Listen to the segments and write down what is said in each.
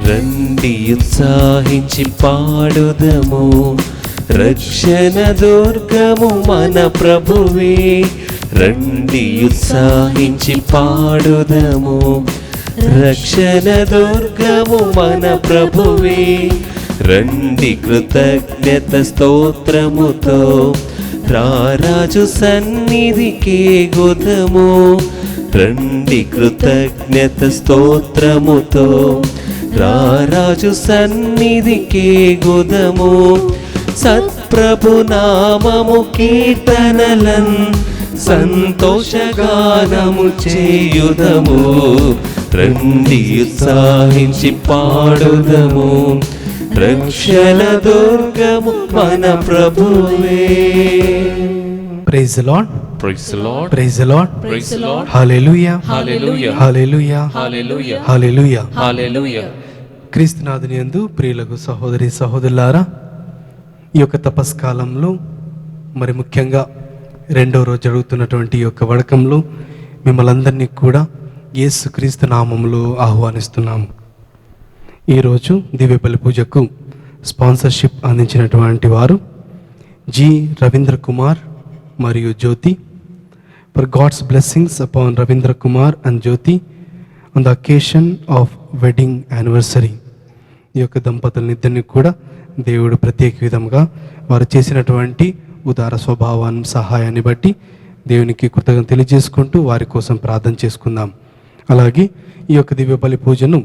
రండి ఉత్సాహించి పాడుదము, రక్షణ దుర్గము మన ప్రభువే. రండి ఉత్సాహించి పాడుదము, రక్షణ దుర్గము మన ప్రభువే. రండి కృతజ్ఞత స్తోత్రముతో రారాజు సన్నిధికే గుదము. రండి కృతజ్ఞత స్తోత్రముతో రారాజు సన్నిధికే గుదము. సత్ప్రభు నామము కీర్తనలన్ సంతోషగానము చేయుదము. రండి ఉత్సాహించి పాడుదము, రక్షణ దుర్గము మన ప్రభువే. Praise the Lord. Praise the Lord. Praise the Lord. Praise the Lord. Hallelujah. Hallelujah. Hallelujah. Hallelujah. Hallelujah. Hallelujah. క్రీస్తునాథుని యందు ప్రియులకు సహోదరి సహోదరులారా, ఈ యొక్క తపస్కాలంలో మరి ముఖ్యంగా రెండో రోజు జరుగుతున్నటువంటి ఈ యొక్క వడకంలో మిమ్మల్ని అందరినీ కూడా యేసుక్రీస్తు నామములో ఆహ్వానిస్తున్నాము. ఈరోజు దివ్యబలి పూజకు స్పాన్సర్షిప్ అందించినటువంటి వారు జి రవీంద్ర కుమార్ మరియు Jyothi. For God's blessings upon Ravindra Kumar and Jyothi on the occasion of wedding anniversary. ఈ యొక్క దంపతులనిద్దరిని కూడా దేవుడు ప్రత్యేక విధంగా వారు చేసినటువంటి ఉదార స్వభావాన్ని సహాయాన్ని బట్టి దేవునికి కృతజ్ఞత తెలియజేసుకుంటూ వారి కోసం ప్రార్థన చేసుకుందాం. అలాగే ఈ యొక్క దివ్య బలి పూజను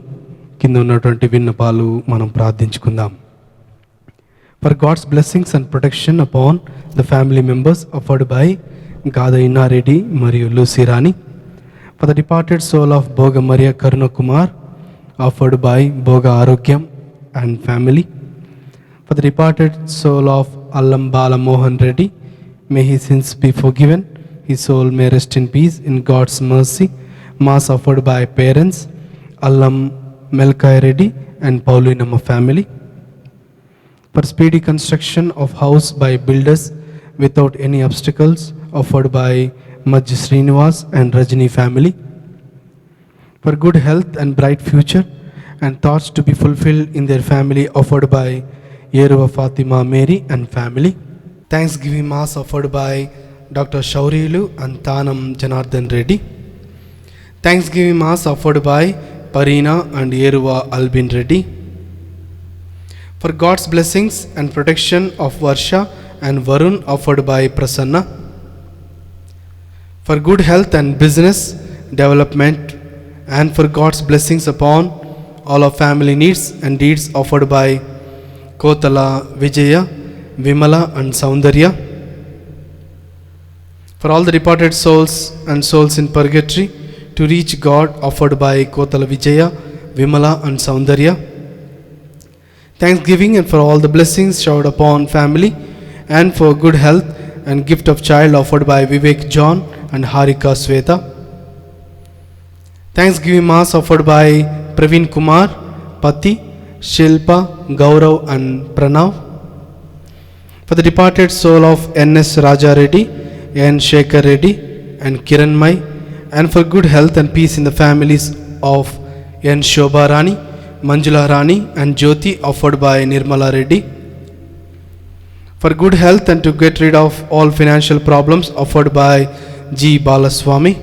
కింద ఉన్నటువంటి విన్నపాలు మనం ప్రార్థించుకుందాం. For God's blessings and protection upon the family members offered by Gada Innareddy మరియు Lucy Rani. For the departed soul of Bhoga Maria Karuna Kumar offered by Bhoga Arogyam and family. For the departed soul of Allam Bala Mohan Reddy, may his sins be forgiven, his soul may rest in peace in God's mercy. Mass offered by parents Allam Melkai Reddy and Paulinamma family. For speedy construction of house by builders without any obstacles, offered by Majji Srinivas and Rajini family. For good health and bright future and thoughts to be fulfilled in their family, offered by Yeruva Fatima Mary and family. Thanksgiving Mass offered by Dr. Shaurilu and Tanam Janardhan Reddy. Thanksgiving Mass offered by Parina and Yeruva Albin Reddy. For God's blessings and protection of Varsha and Varun, offered by Prasanna. For good health and business development and for God's blessings upon all our family needs and deeds, offered by Kotala Vijaya, Vimala and Soundarya. For all the departed souls and souls in purgatory to reach God, offered by Kotala Vijaya, Vimala and Soundarya. Thanksgiving and for all the blessings showered upon family and for good health and gift of child, offered by Vivek John and Harika Sweta. Thanksgiving Mass offered by Praveen Kumar, Pati, Shilpa, Gaurav and Pranav. For the departed soul of N.S. Raja Reddy, N. Shekhar Reddy and Kiran Mai, and for good health and peace in the families of N. Shobha Rani, Manjula Rani and Jyoti, offered by Nirmala Reddy. For good health and to get rid of all financial problems, offered by G. Balaswamy.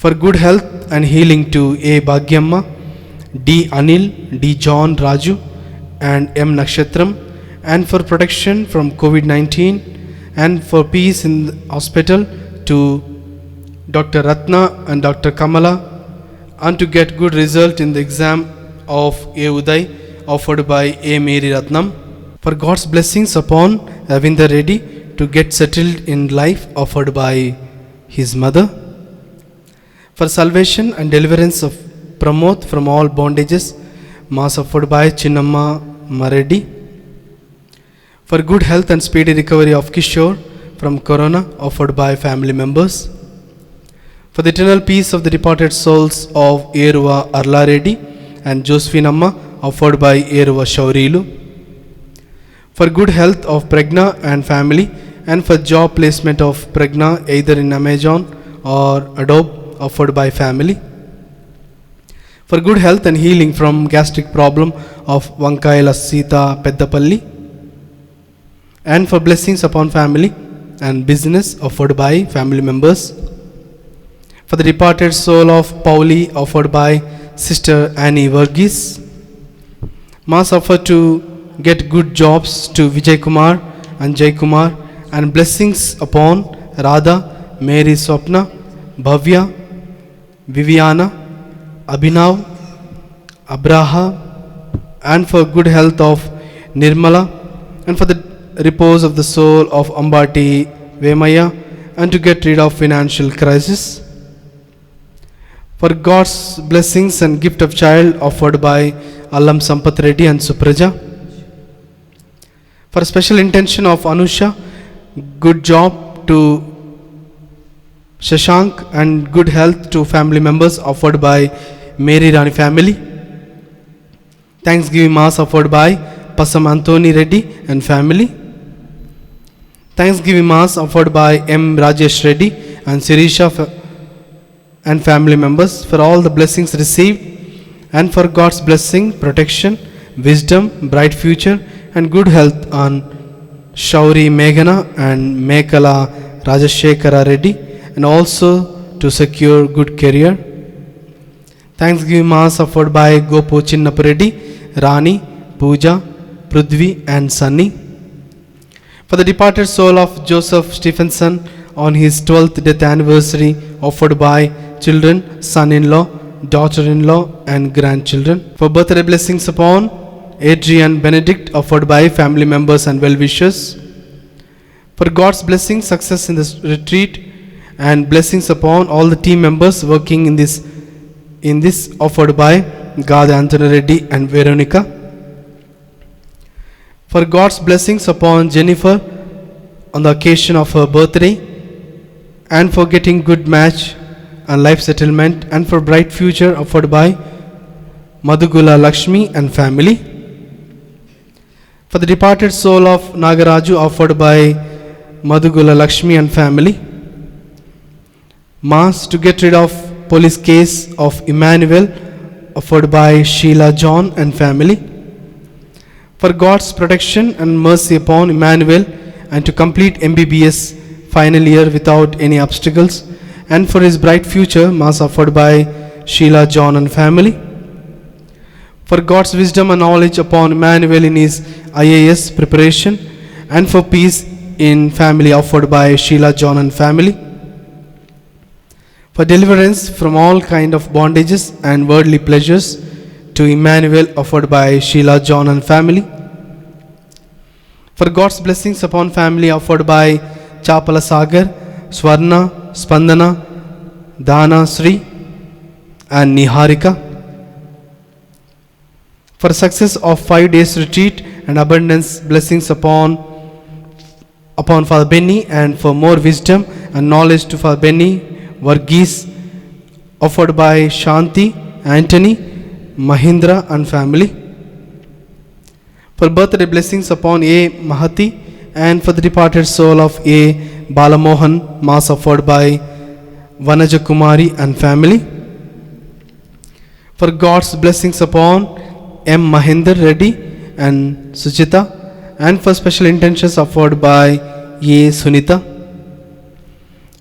For good health and healing to A. Bhagyamma, D. Anil, D. John Raju and M. Nakshatram, and for protection from COVID-19 and for peace in the hospital to Dr. Ratna and Dr. Kamala, and to get good result in the exam of A. Uday, offered by A. Mary Ratnam. For God's blessings upon Ravinder Reddy to get settled in life, offered by his mother. For salvation and deliverance of Pramod from all bondages, Mass offered by Chinnamma Mareddy. For good health and speedy recovery of Kishore from Corona, offered by family members. For the eternal peace of the departed souls of Yeruva Arla Reddy and Josephine Amma, offered by Yeruva Shaurilu. For good health of Pregna and family, and for job placement of Pregna either in Amazon or Adobe, offered by family. For good health and healing from gastric problem of Vankaila Sita Peddapalli. And for blessings upon family and business offered by family members. For the departed soul of Pauli offered by Sister Annie Verghese. Mass offer to get good jobs to Vijay Kumar and Jay Kumar, and blessings upon Radha, Mary Swapna, Bhavya, Viviana, Abhinav, Abraha, and for good health of Nirmala, and for the repose of the soul of Ambati Vemaya, and to get rid of financial crisis. For God's blessings and gift of child offered by Allam Sampath Reddy and Supraja. For special intention of Anusha, good job to Shashank, and good health to family members offered by Mary Rani family. Thanksgiving Mass offered by Passam Anthony Reddy and family. Thanksgiving Mass offered by M. Rajesh Reddy and Sirisha and family members for all the blessings received, and for God's blessing, protection, wisdom, bright future, and good health on Shauri Meghana and Mekala Rajashekara Reddy, and also to secure good career. Thanksgiving Mass offered by Gopu Chinnappu Reddy, Rani, Pooja, Prudvi, and Sunny. For the departed soul of Joseph Stephenson on his 12th death anniversary, offered by children, son-in-law, daughter-in-law, and grandchildren. For birthday blessings upon Adrian Benedict, offered by family members and well-wishers. For God's blessing, success in this retreat, and blessings upon all the team members working in this offered by Gada Anthony Reddy and Veronica. For God's blessings upon Jennifer on the occasion of her birthday, and for getting good match and life settlement, and for bright future offered by Madhugula Lakshmi and family. For the departed soul of Nagaraju, offered by Madhugula Lakshmi and family. Mass to get rid of police case of Emmanuel, offered by Sheila John and family. For God's protection and mercy upon Emmanuel, and to complete MBBS final year without any obstacles, and for his bright future, Mass offered by Sheila John and family. For God's wisdom and knowledge upon Emmanuel in his IAS preparation, and for peace in family offered by Sheila John and family. For deliverance from all kind of bondages and worldly pleasures to Emmanuel, offered by Sheila John and family. For God's blessings upon family, offered by Chapala Sagar, Swarna, Spandana, Dana Sri, and Niharika. For success of 5 days retreat and abundance blessings upon Father Benny, and for more wisdom and knowledge to Father Benny Varghese, offered by Shanti, Anthony, Mahindra and family. For birthday blessings upon A. Mahati, and for the departed soul of A. Balamohan, Mass offered by Vanaja Kumari and family. For God's blessings upon M. Mahinder Reddy and Suchita, and for special intentions offered by A. Sunita.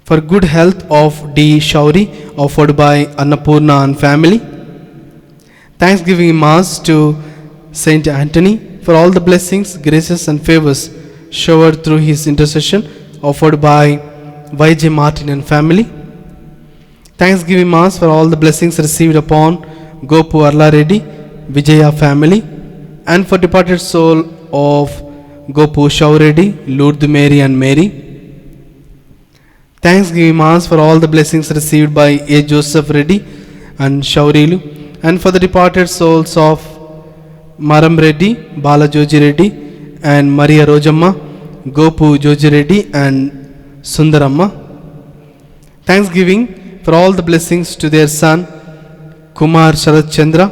For good health of D. Shauri, offered by Annapurna and family. Thanksgiving Mass to Saint Anthony for all the blessings, graces and favors showered through his intercession, offered by Y.J. Martin and family. Thanksgiving Mass for all the blessings received upon Gopu Arla Reddy, Vijaya family, and for departed soul of Gopu Shaw Reddy, Lourdes Mary and Mary. Thanksgiving Mass for all the blessings received by A. Joseph Reddy and Shaurilu, and for the departed souls of Maram Reddy, Bala Joji Reddy, and Maria Rojamma, Gopu Joji Reddy, and Sundaramma. Thanksgiving for all the blessings to their son Kumar Sharat Chandra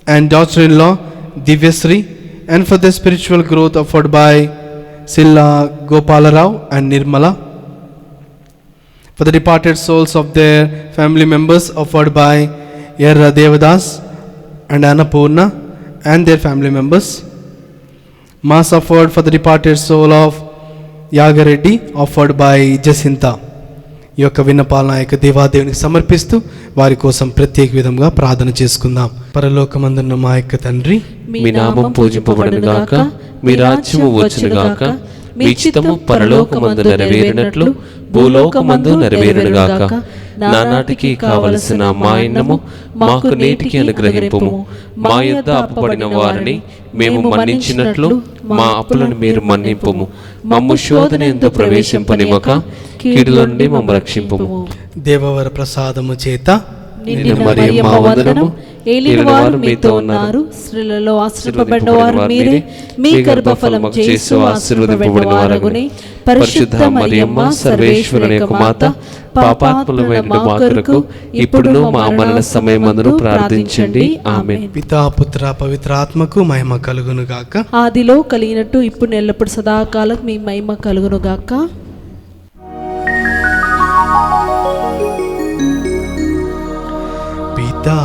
and daughter-in-law Divyasri, and for their spiritual growth offered by Silla Gopalarao and Nirmala. For the departed souls of their family members offered by Erra Devadas and Annapurna and their family members. Mass offered for the departed soul of Yagareddy, offered by Jacinta. ఈ యొక్క విన్నపాలన యొక్క దేవాదేవునికి సమర్పిస్తూ వారి కోసం ప్రత్యేక విధంగా ప్రార్థన చేసుకుందాం. పరలోకమందున్న మా యొక్క తండ్రి, మీ నామం పూజింపబడునుగాక, మీ రాజ్యము వచ్చునుగాక, మీ చిత్తము పరలోకమందు నెరవేరినట్లు భూలోకమందు నెరవేరునుగాక. నానాటికి కావలసిన మా అన్నము మాకు నేటికి అనుగ్రహింపుము. మా యొద్ద అప్పుబడిన వారిని మేము మన్నించినట్లు మా అప్పులను మీరు మన్నింపుము. మమ్ము శోధన యందు ప్రవేశింపనివ్వక కీడుల నుండి మమ్ము రక్షింపుము. దేవవర ప్రసాదము చేత నిండిన మరియమ్మ వందనము. ఏలినవారు మీతో ఉన్నారు, స్త్రీలలో ఆశీర్వదింపబడిన వారు మీరే, మీ గర్భఫలము యేసు ఆశీర్వదింపబడిన వారగునే. పరిశుద్ధ మరియమ్మ సర్వేశ్వరుని యొక్క మాత, పాపాత్ములమైన మా కొరకు ఇప్పుడును మా మరణ సమయమందును ప్రార్థించండి. ఆమేన్. పితా పుత్ర పవిత్రాత్మకు మహిమ కలుగును గాక. ఆదిలో కలిగినట్టు ఇప్పుడు ఎల్లప్పుడు సదాకాలం మీ మహిమ కలుగును గాక. పితా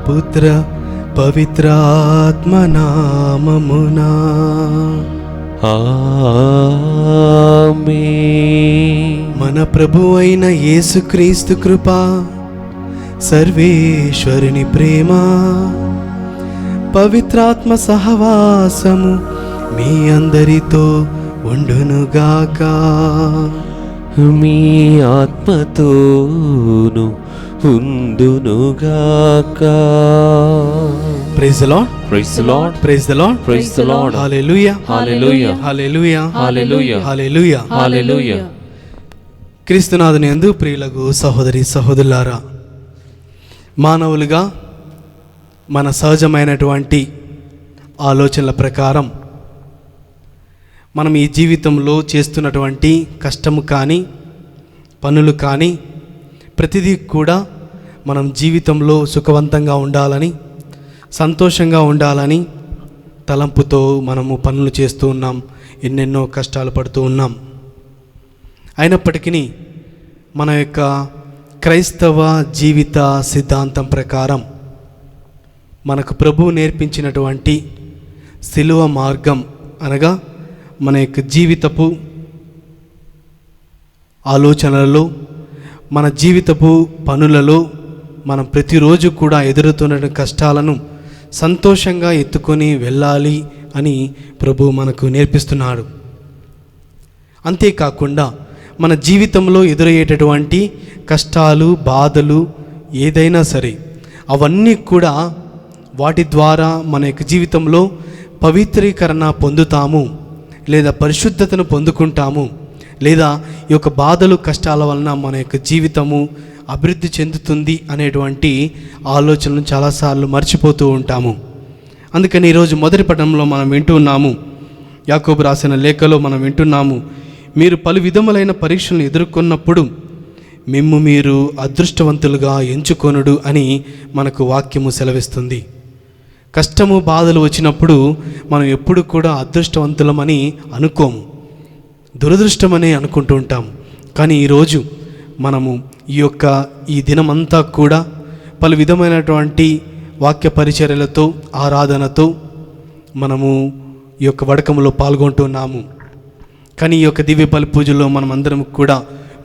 పుత్ర పవిత్రాత్మ నామమునా ఆమేన్. మన ప్రభు అయిన యేసుక్రీస్తు కృప, సర్వేశ్వరుని ప్రేమ, పవిత్రాత్మ సహవాసము మీ అందరితో ఉండునుగాక. మీ ఆత్మతోను ఉండునుగాక. Praise the lord. Praise the lord. Praise the lord. Praise the lord. Hallelujah. Hallelujah. Hallelujah. Hallelujah. Hallelujah. Hallelujah. క్రీస్తునాథుని యందు ప్రియులకు సహోదరి సహోదరులారా, మానవులుగా మన సహజమైనటువంటి ఆలోచనల ప్రకారం మనం ఈ జీవితంలో చేస్తున్నటువంటి కష్టము కానీ పనులు కానీ ప్రతిదీ కూడా మనం జీవితంలో సుఖవంతంగా ఉండాలని, సంతోషంగా ఉండాలని తలంపుతో మనము పనులు చేస్తూ ఉన్నాం, ఎన్నెన్నో కష్టాలు పడుతూ ఉన్నాం. అయినప్పటికీ మన యొక్క క్రైస్తవ జీవిత సిద్ధాంతం ప్రకారం మనకు ప్రభువు నేర్పించినటువంటి శిలువ మార్గం అనగా మన యొక్క జీవితపు ఆలోచనలలో, మన జీవితపు పనులలో మనం ప్రతిరోజు కూడా ఎదురుతున్న కష్టాలను సంతోషంగా ఎత్తుకొని వెళ్ళాలి అని ప్రభు మనకు నేర్పిస్తున్నాడు. అంతేకాకుండా మన జీవితంలో ఎదురయ్యేటటువంటి కష్టాలు, బాధలు ఏదైనా సరే అవన్నీ కూడా వాటి ద్వారా మన యొక్క జీవితంలో పవిత్రీకరణ పొందుతాము, లేదా పరిశుద్ధతను పొందుకుంటాము, లేదా ఈ యొక్క బాధలు కష్టాల వలన మన యొక్క జీవితము అభివృద్ధి చెందుతుంది అనేటువంటి ఆలోచనలు చాలాసార్లు మర్చిపోతూ ఉంటాము. అందుకని ఈరోజు మొదటి పఠనంలో మనం వింటున్నాము, యాకోబు రాసిన లేఖలో మనం వింటున్నాము, మీరు పలు విధములైన పరీక్షలను ఎదుర్కొన్నప్పుడు మిమ్ము మీరు అదృష్టవంతులుగా ఎంచుకొనుడు అని మనకు వాక్యము సెలవిస్తుంది. కష్టము బాధలు వచ్చినప్పుడు మనం ఎప్పుడు కూడా అదృష్టవంతులమని అనుకోము, దురదృష్టమని అనుకుంటూ ఉంటాము. కానీ ఈరోజు మనము ఈ దినమంతా కూడా పలు విధమైనటువంటి వాక్య పరిచర్యలతో, ఆరాధనతో మనము ఈ యొక్క వడకములో పాల్గొంటున్నాము. కానీ ఈ యొక్క దివ్య బలి పూజలో మనం అందరం కూడా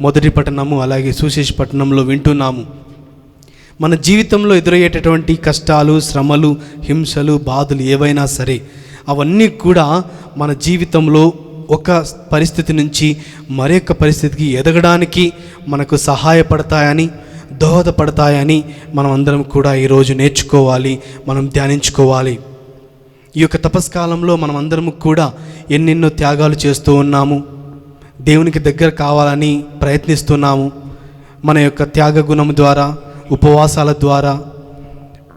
మొదటి పట్టణము అలాగే సుశేష పట్టణంలో వింటున్నాము. మన జీవితంలో ఎదురయ్యేటటువంటి కష్టాలు, శ్రమలు, హింసలు, బాధలు ఏవైనా సరే అవన్నీ కూడా మన జీవితంలో ఒక పరిస్థితి నుంచి మరొక పరిస్థితికి ఎదగడానికి మనకు సహాయపడతాయని, దోహదపడతాయని మనం అందరం కూడా ఈరోజు నేర్చుకోవాలి, మనం ధ్యానించుకోవాలి. ఈ యొక్క తపస్కాలంలో మనం అందరము కూడా ఎన్నెన్నో త్యాగాలు చేస్తూ ఉన్నాము, దేవునికి దగ్గర కావాలని ప్రయత్నిస్తున్నాము. మన యొక్క త్యాగ గుణం ద్వారా, ఉపవాసాల ద్వారా,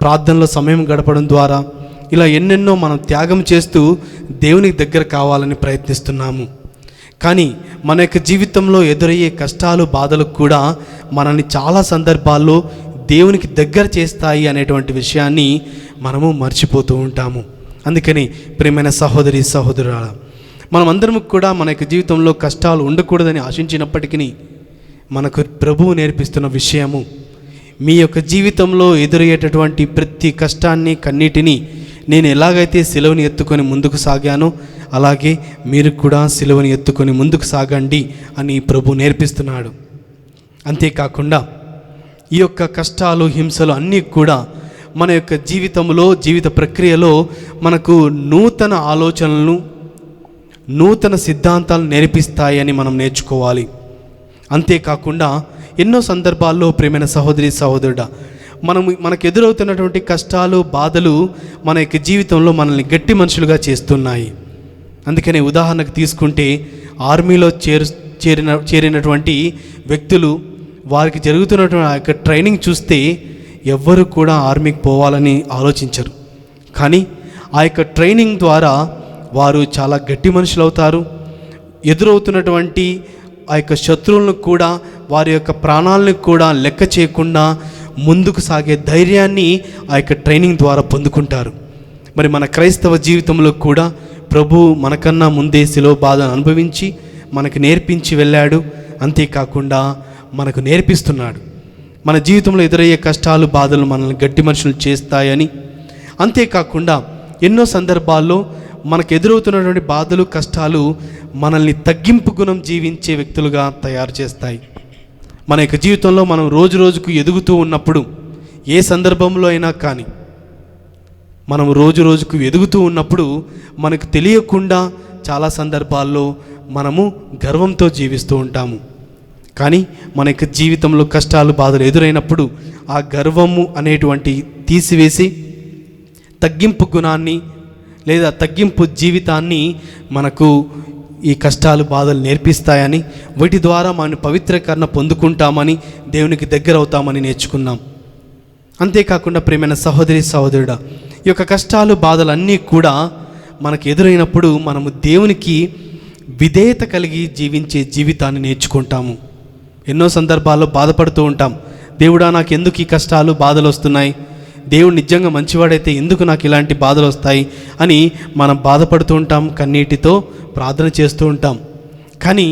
ప్రార్థనలో సమయం గడపడం ద్వారా ఇలా ఎన్నెన్నో మనం త్యాగం చేస్తూ దేవునికి దగ్గర కావాలని ప్రయత్నిస్తున్నాము. కానీ మన యొక్క జీవితంలో ఎదురయ్యే కష్టాలు, బాధలు కూడా మనల్ని చాలా సందర్భాల్లో దేవునికి దగ్గర చేస్తాయి అనేటువంటి విషయాన్ని మనము మర్చిపోతూ ఉంటాము. అందుకని ప్రియమైన సహోదరి సహోదరులారా, మనమందరం కూడా మన యొక్క జీవితంలో కష్టాలు ఉండకూడదని ఆశించినప్పటికీ మనకు ప్రభువు నేర్పిస్తున్న విషయము, మీ యొక్క జీవితంలో ఎదురయ్యేటటువంటి ప్రతి కష్టాన్ని కన్నీటిని నేను ఎలాగైతే సిలువని ఎత్తుకొని ముందుకు సాగానో అలాగే మీరు కూడా సిలువని ఎత్తుకొని ముందుకు సాగండి అని ప్రభు నేర్పిస్తున్నాడు. అంతేకాకుండా ఈ యొక్క కష్టాలు హింసలు అన్నీ కూడా మన యొక్క జీవితంలో జీవిత ప్రక్రియలో మనకు నూతన ఆలోచనలను నూతన సిద్ధాంతాలు నేర్పిస్తాయని మనం నేర్చుకోవాలి. అంతేకాకుండా ఎన్నో సందర్భాల్లో ప్రియమైన సహోదరి సహోదరుడా మనకు ఎదురవుతున్నటువంటి కష్టాలు బాధలు మన యొక్క జీవితంలో మనల్ని గట్టి మనుషులుగా చేస్తున్నాయి. అందుకనే ఉదాహరణకు తీసుకుంటే ఆర్మీలో చేరినటువంటి వ్యక్తులు వారికి జరుగుతున్నటువంటి ఆ యొక్క ట్రైనింగ్ చూస్తే ఎవ్వరు కూడా ఆర్మీకి పోవాలని ఆలోచించరు. కానీ ఆ యొక్క ట్రైనింగ్ ద్వారా వారు చాలా గట్టి మనుషులు అవుతారు. ఎదురవుతున్నటువంటి ఆ యొక్క శత్రువులను కూడా వారి యొక్క ప్రాణాలను కూడా లెక్క చేయకుండా ముందుకు సాగే ధైర్యాన్ని ఆ యొక్క ట్రైనింగ్ ద్వారా పొందుకుంటారు. మరి మన క్రైస్తవ జీవితంలో కూడా ప్రభు మనకన్నా ముందే శిలువ బాధను అనుభవించి మనకు నేర్పించి వెళ్ళాడు. అంతేకాకుండా మనకు నేర్పిస్తున్నాడు. మన జీవితంలో ఎదురయ్యే కష్టాలు బాధలు మనల్ని గట్టి మనుషులు చేస్తాయని, అంతేకాకుండా ఎన్నో సందర్భాల్లో మనకు ఎదురవుతున్నటువంటి బాధలు కష్టాలు మనల్ని తగ్గింపు గుణం జీవించే వ్యక్తులుగా తయారు చేస్తాయి. మన యొక్క జీవితంలో మనం రోజు రోజుకు ఎదుగుతూ ఉన్నప్పుడు ఏ సందర్భంలో అయినా కానీ మనం రోజు రోజుకు ఎదుగుతూ ఉన్నప్పుడు మనకు తెలియకుండా చాలా సందర్భాల్లో మనము గర్వంతో జీవిస్తూ ఉంటాము. కానీ మన యొక్క జీవితంలో కష్టాలు బాధలు ఎదురైనప్పుడు ఆ గర్వము అనేటువంటి తీసివేసి తగ్గింపు గుణాన్ని లేదా తగ్గింపు జీవితాన్ని మనకు ఈ కష్టాలు బాధలు నేర్పిస్తాయని, వీటి ద్వారా మనం పవిత్రీకరణ పొందుకుంటామని, దేవునికి దగ్గర అవుతామని నేర్చుకున్నాం. అంతేకాకుండా ప్రియమైన సహోదరి సహోదరుడా, ఈ యొక్క కష్టాలు బాధలు అన్నీ కూడా మనకు ఎదురైనప్పుడు మనము దేవునికి విధేయత కలిగి జీవించే జీవితాన్ని నేర్చుకుంటాము. ఎన్నో సందర్భాల్లో బాధపడుతూ ఉంటాం. దేవుడా, నాకు ఎందుకు ఈ కష్టాలు బాధలు వస్తున్నాయి, దేవుడు నిజంగా మంచివాడైతే ఎందుకు నాకు ఇలాంటి బాధలు వస్తాయి అని మనం బాధపడుతూ ఉంటాం, కన్నీటితో ప్రార్థన చేస్తూ ఉంటాం. కానీ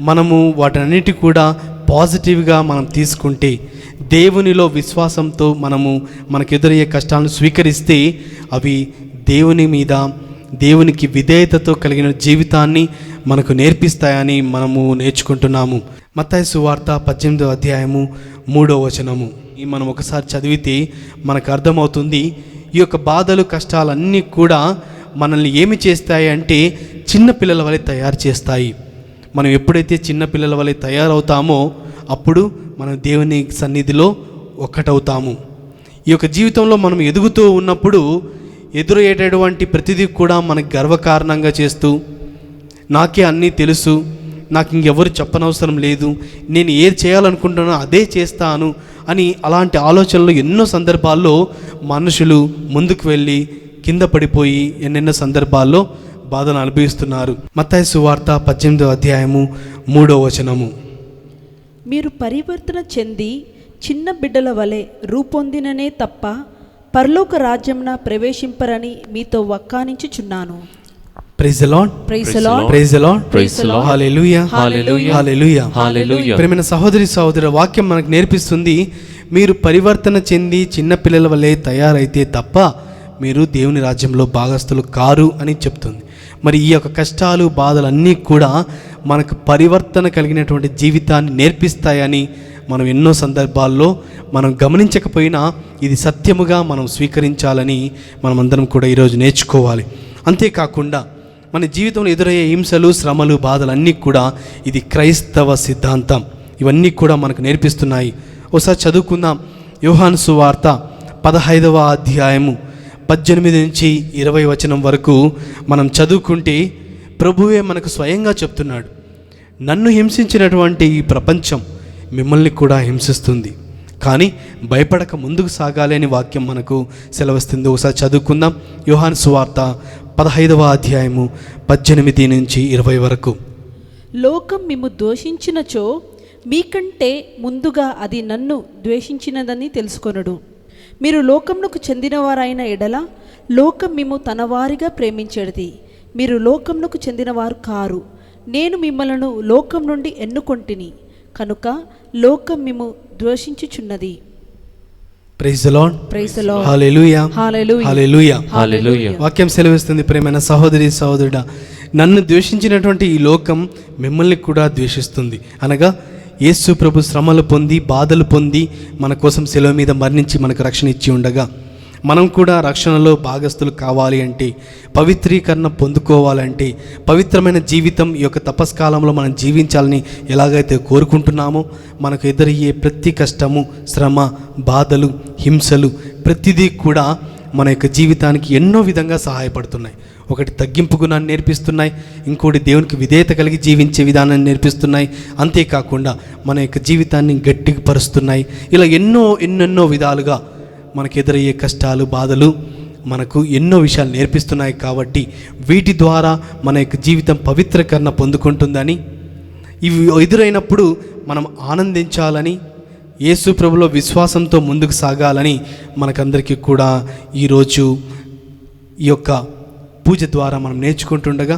మనము వాటన్నిటి కూడా పాజిటివ్గా మనం తీసుకుంటే, దేవునిలో విశ్వాసంతో మనకు ఎదురయ్యే కష్టాలను స్వీకరిస్తే అవి దేవునికి విధేయతతో కలిగిన జీవితాన్ని మనకు నేర్పిస్తాయని మనము నేర్చుకుంటున్నాము. మత్తయి సువార్త 18వ అధ్యాయము 3వ వచనము మనం ఒకసారి చదివితే మనకు అర్థమవుతుంది. ఈ యొక్క బాధలు కష్టాలన్నీ కూడా మనల్ని ఏమి చేస్తాయి అంటే చిన్నపిల్లల వలె తయారు చేస్తాయి. మనం ఎప్పుడైతే చిన్నపిల్లల వలె తయారవుతామో అప్పుడు మనం దేవుని సన్నిధిలో ఒక్కటవుతాము. ఈ యొక్క జీవితంలో మనం ఎదుగుతూ ఉన్నప్పుడు ఎదురయ్యేటటువంటి ప్రతిదీ కూడా మనకు గర్వకారణంగా చేస్తూ, నాకే అన్నీ తెలుసు, నాకు ఇంకెవరు చెప్పనవసరం లేదు, నేను ఏది చేయాలనుకుంటున్నానో అదే చేస్తాను అని అలాంటి ఆలోచనలు ఎన్నో సందర్భాల్లో మనుషులు ముందుకు వెళ్ళి కింద పడిపోయి ఎన్నెన్నో సందర్భాల్లో బాధను అనుభవిస్తున్నారు. మత్తయి సువార్త 18వ అధ్యాయము 3వ వచనము, మీరు పరివర్తన చెంది చిన్న బిడ్డల వలె రూపొందిననే తప్ప పరలోక రాజ్యంన ప్రవేశింపరని మీతో వక్కానించుచున్నాను. Praise the lord, praise the lord, praise the lord, praise the lord, hallelujah, hallelujah, hallelujah, hallelujah. ప్రియమైన సహోదరి సహోదరు, వాక్యం మనకు నేర్పిస్తుంది, మీరు పరివర్తన చెంది చిన్నపిల్లల వలె తయారైతే తప్ప మీరు దేవుని రాజ్యంలో భాగస్థులు కారు అని చెప్తుంది. మరి ఈ యొక్క కష్టాలు బాధలు అన్నీ కూడా మనకు పరివర్తన కలిగినటువంటి జీవితాన్ని నేర్పిస్తాయని మనం ఎన్నో సందర్భాల్లో మనం గమనించకపోయినా ఇది సత్యముగా మనం స్వీకరించాలని మనమందరం కూడా ఈరోజు నేర్చుకోవాలి. అంతేకాకుండా మన జీవితంలో ఎదురయ్యే హింసలు శ్రమలు బాధలు అన్నీ కూడా ఇది క్రైస్తవ సిద్ధాంతం. ఇవన్నీ కూడా మనకు నేర్పిస్తున్నాయి. ఒకసారి చదువుకుందాం. యోహాను సువార్త 15వ అధ్యాయము 18 నుంచి 20 వచనం వరకు మనం చదువుకుంటే ప్రభువే మనకు స్వయంగా చెప్తున్నాడు, నన్ను హింసించినటువంటి ఈ ప్రపంచం మిమ్మల్ని కూడా హింసిస్తుంది, కానీ భయపడక ముందుకు సాగాలి అని వాక్యం మనకు సెలవిస్తుంది. ఒకసారి చదువుకుందాం. యోహాను సువార్త 15వ అధ్యాయము 18 నుంచి 20 వరకు. లోకం మిమ్ము దూషించినచో మీకంటే ముందుగా అది నన్ను ద్వేషించినదని తెలుసుకొనుడు. మీరు లోకమునకు చెందినవారైన ఎడల లోకం మిమ్ము తన వారిగా ప్రేమించేది. మీరు లోకమునకు చెందినవారు కారు, నేను మిమ్మలను లోకం నుండి ఎన్నుకొంటిని కనుక లోకం మిమ్ము ద్వేషించుచున్నది. Praise the lord. Praise the lord. Hallelujah. Hallelujah. Hallelujah. Hallelujah. వాక్యం సెలవిస్తుంది, ప్రియమైన సహోదరి సహోదరుడా, నన్ను ద్వేషించినటువంటి ఈ లోకం మిమ్మల్ని కూడా ద్వేషిస్తుంది. అనగా యేసు ప్రభు శ్రమలు పొంది బాధలు పొంది మన కోసం శిలువ మీద మరణించి మనకు రక్షణ ఇచ్చి ఉండగా, మనం కూడా రక్షణలో భాగస్థులు కావాలి అంటే, పవిత్రీకరణ పొందుకోవాలంటే, పవిత్రమైన జీవితం ఈ యొక్క తపస్కాలంలో మనం జీవించాలని ఎలాగైతే కోరుకుంటున్నామో, మనకు ఎదురయ్యే ప్రతి కష్టము, శ్రమ, బాధలు, హింసలు ప్రతిదీ కూడా మన యొక్క జీవితానికి ఎన్నో విధంగా సహాయపడుతున్నాయి. ఒకటి తగ్గింపు గుణాన్ని నేర్పిస్తున్నాయి, ఇంకోటి దేవునికి విధేయత కలిగి జీవించే విధానాన్ని నేర్పిస్తున్నాయి, అంతేకాకుండా మన యొక్క జీవితాన్ని గట్టిగా పరుస్తున్నాయి. ఇలా ఎన్నెన్నో విధాలుగా మనకు ఎదురయ్యే కష్టాలు, బాధలు మనకు ఎన్నో విషయాలు నేర్పిస్తున్నాయి. కాబట్టి వీటి ద్వారా మన యొక్క జీవితం పవిత్రీకరణ పొందుకుంటుందని, ఇవి ఎదురైనప్పుడు మనం ఆనందించాలని, యేసు ప్రభులో విశ్వాసంతో ముందుకు సాగాలని మనకందరికీ కూడా ఈరోజు ఈ యొక్క పూజ ద్వారా మనం నేర్చుకుంటుండగా,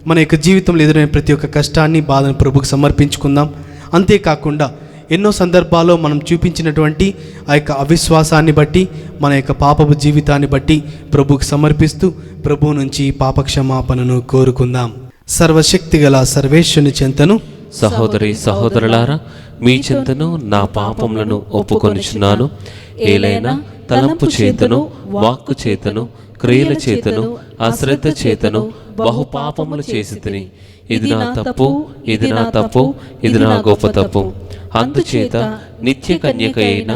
మన యొక్క జీవితంలో ఎదురైన ప్రతి ఒక్క కష్టాన్ని, బాధను ప్రభుకు సమర్పించుకుందాం. అంతేకాకుండా ఎన్నో సందర్భాల్లో మనం చూపించినటువంటి ఆ యొక్క అవిశ్వాసాన్ని బట్టి, మన యొక్క పాపపు జీవితాన్ని బట్టి ప్రభువుకు సమర్పిస్తూ ప్రభువు నుంచి పాపక్షమాపణను కోరుకుందాం. సర్వశక్తిగల సర్వేశ్వరుని చెంతను సహోదరి సహోదరులారా, మీ చింతను నా పాపములను ఒప్పుకొనిచున్నాను. ఏలైనా తలంపు చేతను, వాక్కు చేతను, క్రియల చేతను, అశ్రద్ధ చేతను బహు పాపములు చేసి తిని, ఇది నా తప్పు, ఇది నా తప్పు, ఇది నా గొప్ప తప్పు. అందుచేత నిత్య కన్యక అయిన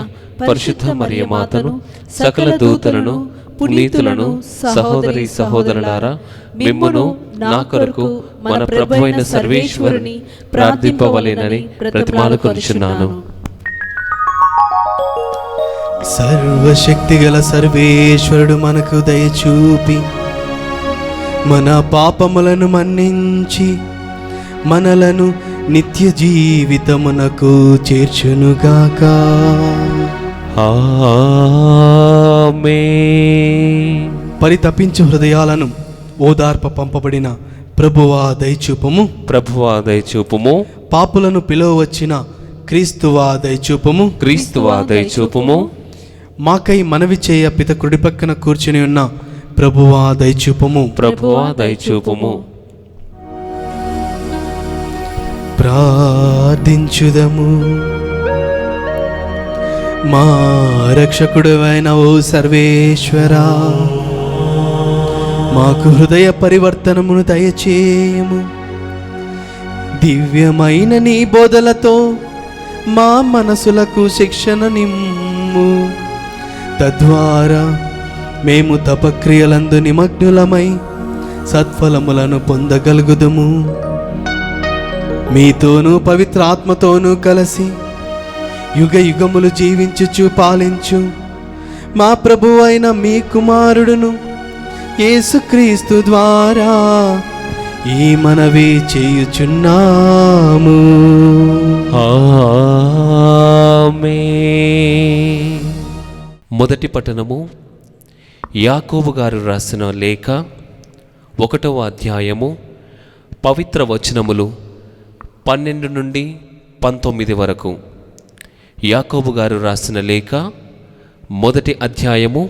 పరిశుద్ధ మరియమాతను, సకల దూతలను, పునీతులను, సహోదరి సహోదరులారా, మిమ్మును నా కొరకు మన ప్రభువైన సర్వేశ్వరుని ప్రార్థింపవలెనని బ్రతిమాలుకొనుచున్నాను. సర్వశక్తిగల సర్వేశ్వరుడు మనకు దయచూపి మన పాపములను మన్నించి మనలను నిత్య జీవితమునకు చేర్చునుగాక. ఆమేన్. పరితపించు హృదయాలను ఓదార్ప పంపబడిన ప్రభువా దయచూపము. ప్రభువా దయచూపుము. పాపులను పిలువవచ్చిన క్రీస్తువా దయచూపము. క్రీస్తువా దయచూపుము. మాకై మనవి చేయ పిత కుడి పక్కన కూర్చుని ఉన్న ప్రభువా దయచూపము. ప్రభువా దయచూపుము. ప్రార్థించుదము. మా రక్షకుడైన ఓ సర్వేశ్వరా, మాకు హృదయ పరివర్తనమును దయచేయము. దివ్యమైన నీ బోధలతో మా మనసులకు శిక్షణ నిమ్ము. తద్వారా మేము తపక్రియలందు నిమగ్నులమై సత్ఫలములను పొందగలుగుదుము. మీతోనూ పవిత్ర ఆత్మతోనూ కలిసి యుగ యుగములు జీవించుచు పాలించు మా ప్రభువు అయిన మీ కుమారుడును యేసుక్రీస్తు ద్వారా ఈ మనవి చేయుచున్నాము. ఆమేన్. మొదటి పట్టణము యాకోబు గారు రాసిన లేఖ 1వ అధ్యాయము పవిత్ర వచనములు 12 నుండి 19 వరకు. యాకోబు గారు రాసిన లేఖ 1వ అధ్యాయము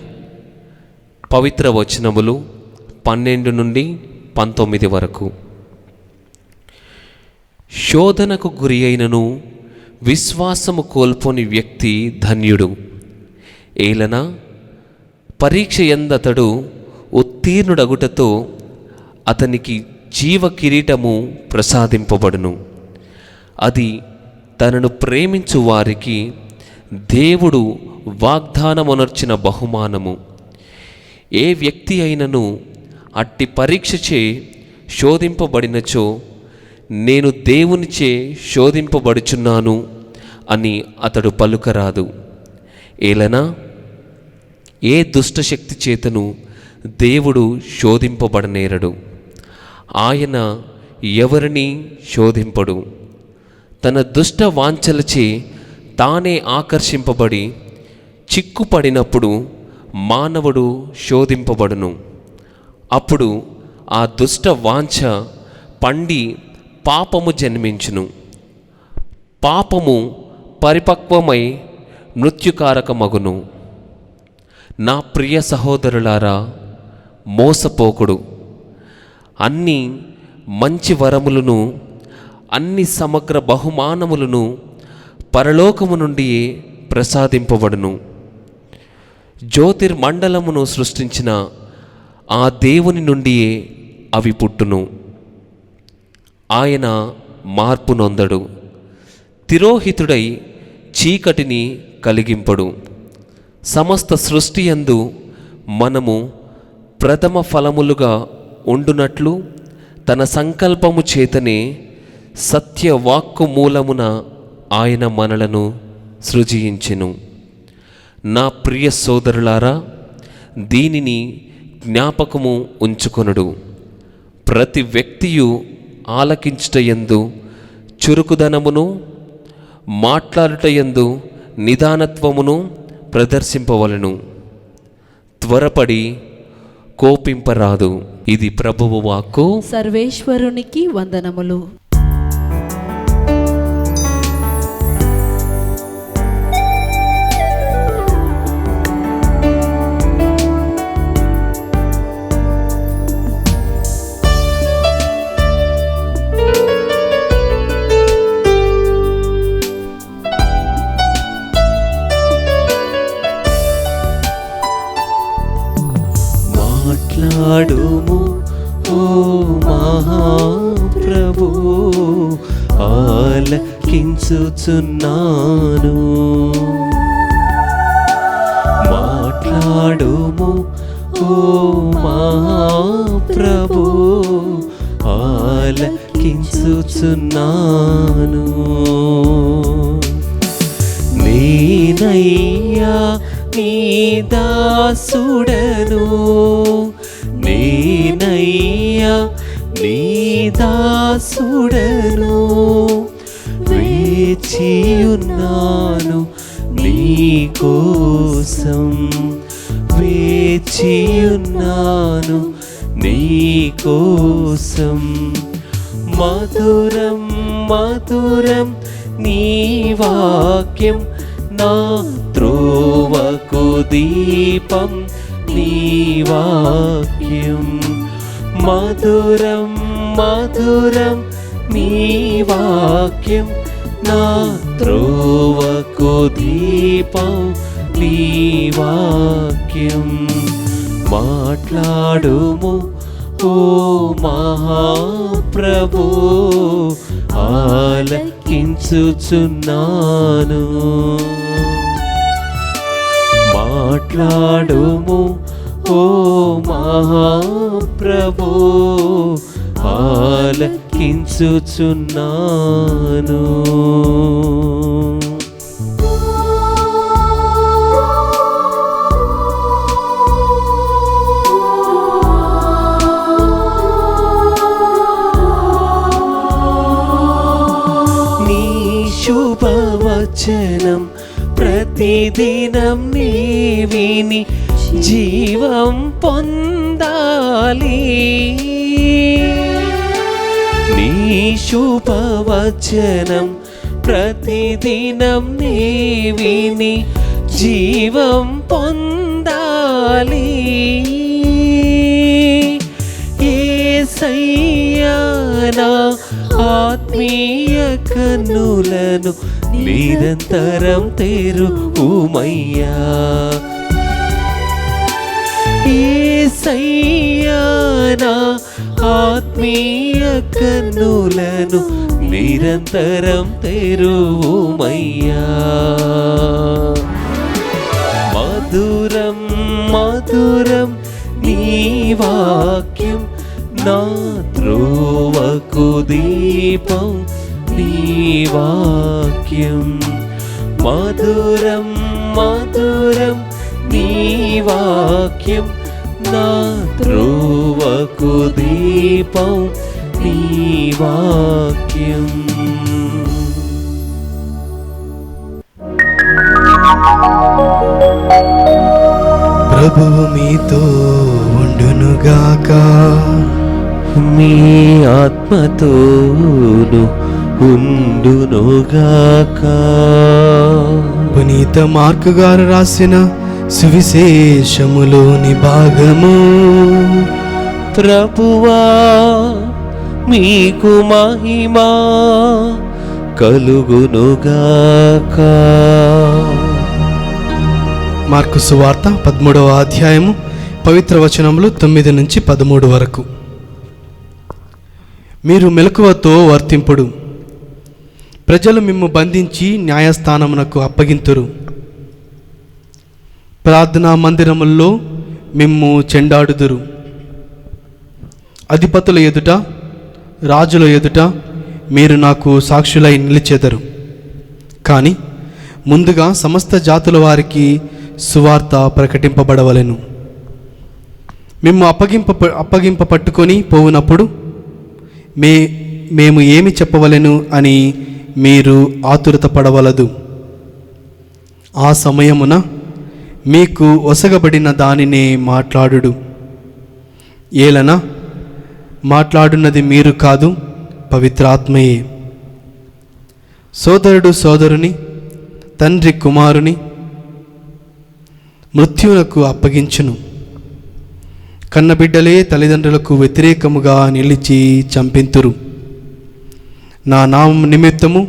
పవిత్ర వచనములు 12 నుండి 19 వరకు. శోధనకు గురి అయినను విశ్వాసము కోల్పోని వ్యక్తి ధన్యుడు. ఏలన పరీక్ష యందతడు ఉత్తీర్ణుడగుటతో అతనికి జీవ కిరీటము ప్రసాదింపబడును. అది తనను ప్రేమించు వారికి దేవుడు వాగ్దానమునర్చిన బహుమానము. ఏ వ్యక్తి అయినను అట్టి పరీక్షచే శోధింపబడినచో, నేను దేవునిచే శోధింపబడుచున్నాను అని అతడు పలుకరాదు. ఏలనా ఏ దుష్టశక్తి చేతను దేవుడు శోధింపబడనేరడు. ఆయన ఎవరిని శోధింపడు. తన దుష్ట వాంఛలచే తానే ఆకర్షింపబడి చిక్కుపడినప్పుడు మానవుడు శోధింపబడును. అప్పుడు ఆ దుష్ట వాంఛ పండి పాపము జన్మించును. పాపము పరిపక్వమై మృత్యుకారకమగును. నా ప్రియ సహోదరులారా, మోసపోకుడు. అన్ని మంచి వరములను, అన్ని సమగ్ర బహుమానములను పరలోకము నుండి ప్రసాదింపబడును. జ్యోతిర్మండలమును సృష్టించిన ఆ దేవుని నుండియే అవి పుట్టును. ఆయన మార్పు నొందడు, తిరోహితుడై చీకటిని కలిగింపడు. సమస్త సృష్టి యందు మనము ప్రథమ ఫలములుగా ఉండునట్లు తన సంకల్పము చేతనే సత్యవాక్కు మూలమున ఆయన మనలను సృజించెను. నా ప్రియ సోదరులారా, దీనిని జ్ఞాపకము ఉంచుకొనుడు. ప్రతి వ్యక్తియు ఆలకించుటయందు చురుకుదనమును, మాట్లాడుటయందు నిదానత్వమును ప్రదర్శింపవలను. త్వరపడి కోపింపరాదు. ఇది ప్రభువు వాక్కు. సర్వేశ్వరునికి వందనములు. మాట్లాడుము ఓ మహాప్రభు, ఆలకించుచున్నాను. మాట్లాడుము ఓ మహాప్రభు, ఆలకించుచున్నాను. నేనయ్యా నీ దాసుడను, నేనయ్యా నీ దాసుడను. వేచియున్నాను నీ కోసం, వేచియున్నాను నీ కోసం. మధురం మధురం నీ వాక్యం, నా త్రోవకు దీపం నీ వాక్యం. మధురం మధురం నీ వాక్యం, నా త్రోవకు దీపం నీ వాక్యం. మాట్లాడుము ఓ మహాప్రభు, ఆలకించుచున్నాను. మాట్లాడుము ఓ మహాప్రభు, ఆలకించుచున్నాను. నీ శుభవచనం ప్రతిదినం నీ విని జీవం పొందాలి. నీ శుభవచనం ప్రతిదినం నీ విని జీవం పొందాలి. యేసయ్యా నా ఆత్మీయ కన్నులను నిరంతరం తెరువుమయ్యా. యేసయ్యా నా ఆత్మీయ కన్నులను నిరంతరం తెరువుమయ్యా. మధురం మధురం నీ వాక్యం, నా త్రోవకు దీపం నీ వాక్యం. మధురం మధురం నీ వాక్యం, నా త్రోవకు దీపం నీ వాక్యం. ప్రభువు మీతో ఉండునుగాక, మీ ఆత్మతోను ఉండునుగాక. పునీత మార్కు గారు రాసిన సువిశేషములోని భాగము. ప్రభువా మీకు మహిమా కలుగునుగాక. మార్కు సువార్త 13వ అధ్యాయము పవిత్ర వచనములు 9 నుంచి 13 వరకు. మీరు మెలకువతో వర్తింపుడు, ప్రజలు మిమ్ము బంధించి న్యాయస్థానమునకు అప్పగింతురు, ప్రార్థనా మందిరముల్లో మిమ్ము చెండాడుదురు, అధిపతుల ఎదుట రాజుల ఎదుట మీరు నాకు సాక్షులై నిలిచెదరు. కానీ ముందుగా సమస్త జాతుల వారికి సువార్త ప్రకటింపబడవలెను. మిమ్ము అప్పగింప పట్టుకొని పోవునప్పుడు మేము ఏమి చెప్పవలెను అని మీరు ఆతురత పడవలదు. ఆ సమయమున మీకు ఒసగబడిన దానినే మాట్లాడుడు. ఏలన మాట్లాడున్నది మీరు కాదు, పవిత్రాత్మయే. సోదరుడు సోదరుని, తండ్రి కుమారుని మృత్యువునకు అప్పగించును. కన్నబిడ్డలే తల్లిదండ్రులకు వ్యతిరేకముగా నిలిచి చంపింతురు. నా నామం నిమిత్తము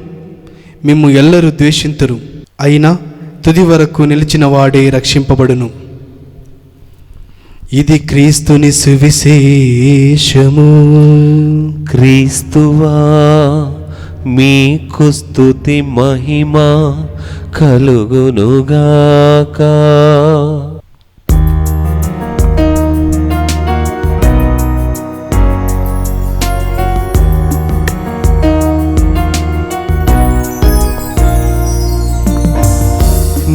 మిమ్ము ఎల్లరూ ద్వేషింతురు, అయినా తుది వరకు నిలిచిన వాడే రక్షింపబడును. ఇది క్రీస్తుని సువిశేషము. క్రీస్తువా మీకు స్తుతి మహిమ కలుగునుగాక.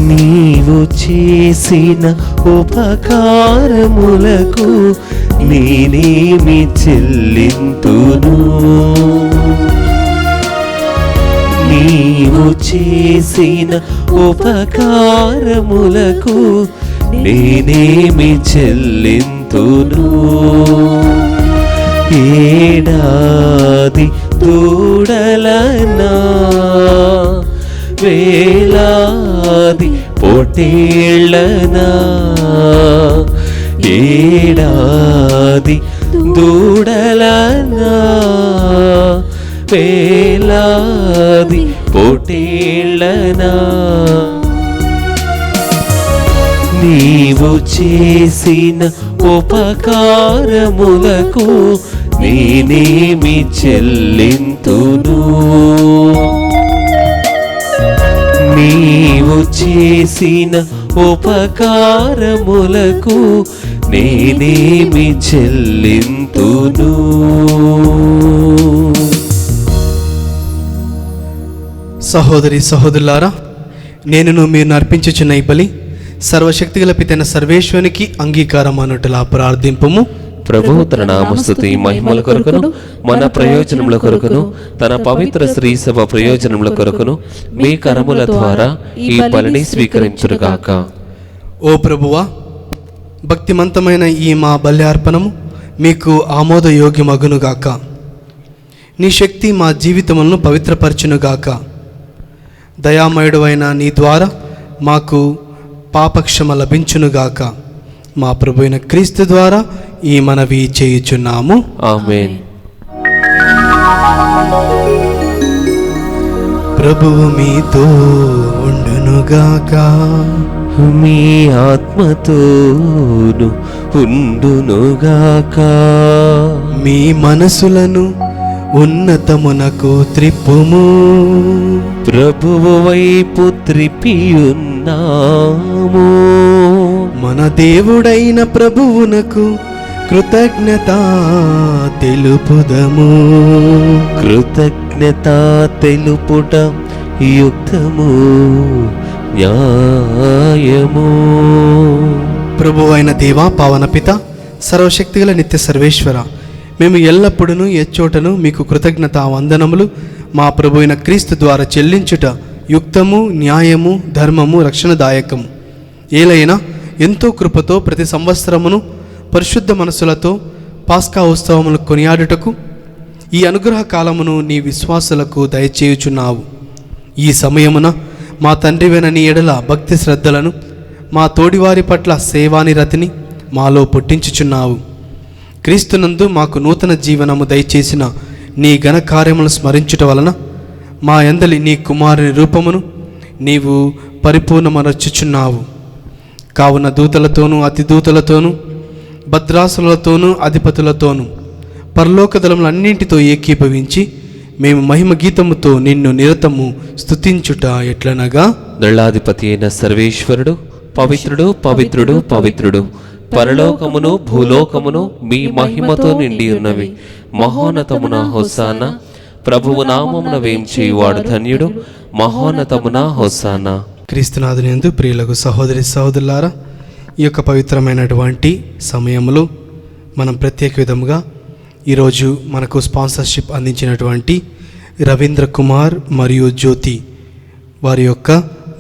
నీవు చేసిన ఉపకారములకు నేనేమి చెల్లింతును. నీవు చేసిన ఉపకారములకు నేనేమి చెల్లింతును. ఏడాది దూడలనా వేలాది పొట్టేళ్ళనా, ఏడాది దూడలనా వేలాది పొట్టేళ్ళనా, నీవు చేసిన ఉపకారములకు నేనేమి చెల్లింతును. నీవు చేసిన ఉపకారములకు నేనేమి చెల్లింతును. సహోదరి సహోదరులారా, నేను మీరు అర్పించుచున్న ఈ బలి సర్వశక్తిగల పితైన సర్వేశ్వరునికి అంగీకారం అన్నట్టులా ప్రార్థింపము. ప్రభువు తన నామస్తుతి మహిమల కొరకును మన ప్రయోజనముల కొరకును తన పవిత్ర శ్రీ సభ ప్రయోజనముల కొరకును మీ కరముల ద్వారా ఈ బలిని స్వీకరించుగాక. ఓ ప్రభువా, భక్తిమంతమైన ఈ మా బలి అర్పణము మీకు ఆమోదయోగ్యమగునుగాక. నీ శక్తి మా జీవితములను పవిత్రపరచునుగాక. దయామయుడు అయిన నీ ద్వారా మాకు పాపక్షమ లభించునుగాక. మా ప్రభు అయిన క్రీస్తు ద్వారా ఈ మనవి చేయుచున్నాము. ఆమేన్. ప్రభువు మీతో ఉండునుగాక. మీ ఆత్మతోను ఉండునుగాక. మీ మనసులను ఉన్నతమునకు త్రిప్పుము. ప్రభువు వైపు త్రిప్పియున్నాము. మన దేవుడైన ప్రభువునకు కృతజ్ఞత తెలుపుదము. కృతజ్ఞత తెలుపుట యుక్తము న్యాయము. ప్రభువైన దేవా, పావన పిత, సర్వశక్తిగల నిత్య సర్వేశ్వర, మేము ఎల్లప్పుడూ ఎచ్చోటను మీకు కృతజ్ఞత వందనములు మా ప్రభువైన క్రీస్తు ద్వారా చెల్లించుట యుక్తము, న్యాయము, ధర్మము, రక్షణదాయకము. ఏలైనా ఎంతో కృపతో ప్రతి సంవత్సరమును పరిశుద్ధ మనసులతో పాస్కా ఉత్సవములు కొనియాడుటకు ఈ అనుగ్రహ కాలమును నీ విశ్వాసులకు దయచేయుచున్నావు. ఈ సమయమున మా తండ్రివైన నీ ఎడల భక్తి శ్రద్ధలను మా తోడివారి పట్ల సేవానిరతిని మాలో పుట్టించుచున్నావు. క్రీస్తునందు మాకు నూతన జీవనము దయచేసిన నీ ఘనకార్యములను స్మరించుట వలన మా యందలి నీ కుమారుని రూపమును నీవు పరిపూర్ణమరచుచున్నావు. కావున దూతలతోనూ అతిదూతలతోనూ భద్రాసులతోనూ అధిపతులతోనూ పరలోక దళములన్నింటితో ఏకీభవించి మేము మహిమ గీతముతో నిన్ను నిరతము స్తుతించుట ఎట్లనగా, దళాధిపతి అయిన సర్వేశ్వరుడు పవిత్రుడు పవిత్రుడు పవిత్రుడు, పరలోకమును భూలోకమును మీ మహిమతో నిండి ఉన్నవి. మహోన్నతమున హోసానా, ప్రభువు నామమున వేంచేయువాడు ధన్యుడు. మహోన్నతమున హోసానా. క్రీస్తునాథునియందు ప్రియులకు సహోదరి సహోదరులారా, ఈ యొక్క పవిత్రమైనటువంటి సమయంలో మనం ప్రత్యేక విధముగా ఈరోజు మనకు స్పాన్సర్షిప్ అందించినటువంటి రవీంద్ర కుమార్ మరియు జ్యోతి వారి యొక్క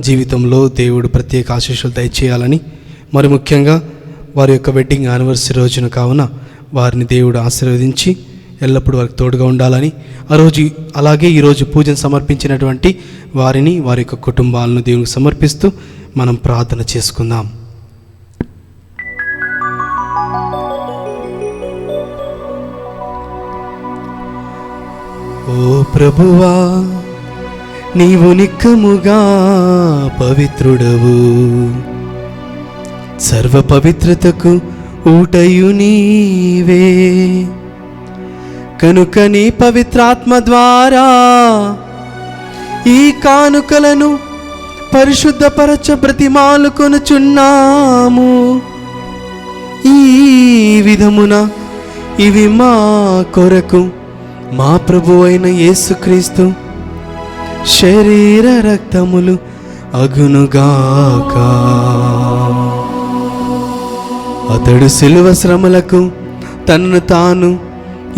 జీవితంలో దేవుడు ప్రత్యేక ఆశీస్సులు దయచేయాలని, మరి ముఖ్యంగా వారి యొక్క వెడ్డింగ్ యానివర్సరీ రోజున కావున వారిని దేవుడు ఆశీర్వదించి ఎల్లప్పుడూ వారికి తోడుగా ఉండాలని, అలాగే ఈరోజు పూజను సమర్పించినటువంటి వారిని వారి యొక్క కుటుంబాలను దేవునికి సమర్పిస్తూ మనం ప్రార్థన చేసుకుందాం. ఓ ప్రభువా, నీవు నిక్కముగా పవిత్రుడవు, సర్వ పవిత్రతకు ఊటయు నీవే. కనుక నీ పవిత్రాత్మ ద్వారా ఈ కానుకలను పరిశుద్ధపరచ బ్రతిమాలు కొనుచున్నాము. ఈ విధమున ఇవి మా కొరకు మా ప్రభువు అయిన యేసుక్రీస్తు శరీర రక్తములు అగునుగాక. అతడు శిలువ శ్రమలకు తనను తాను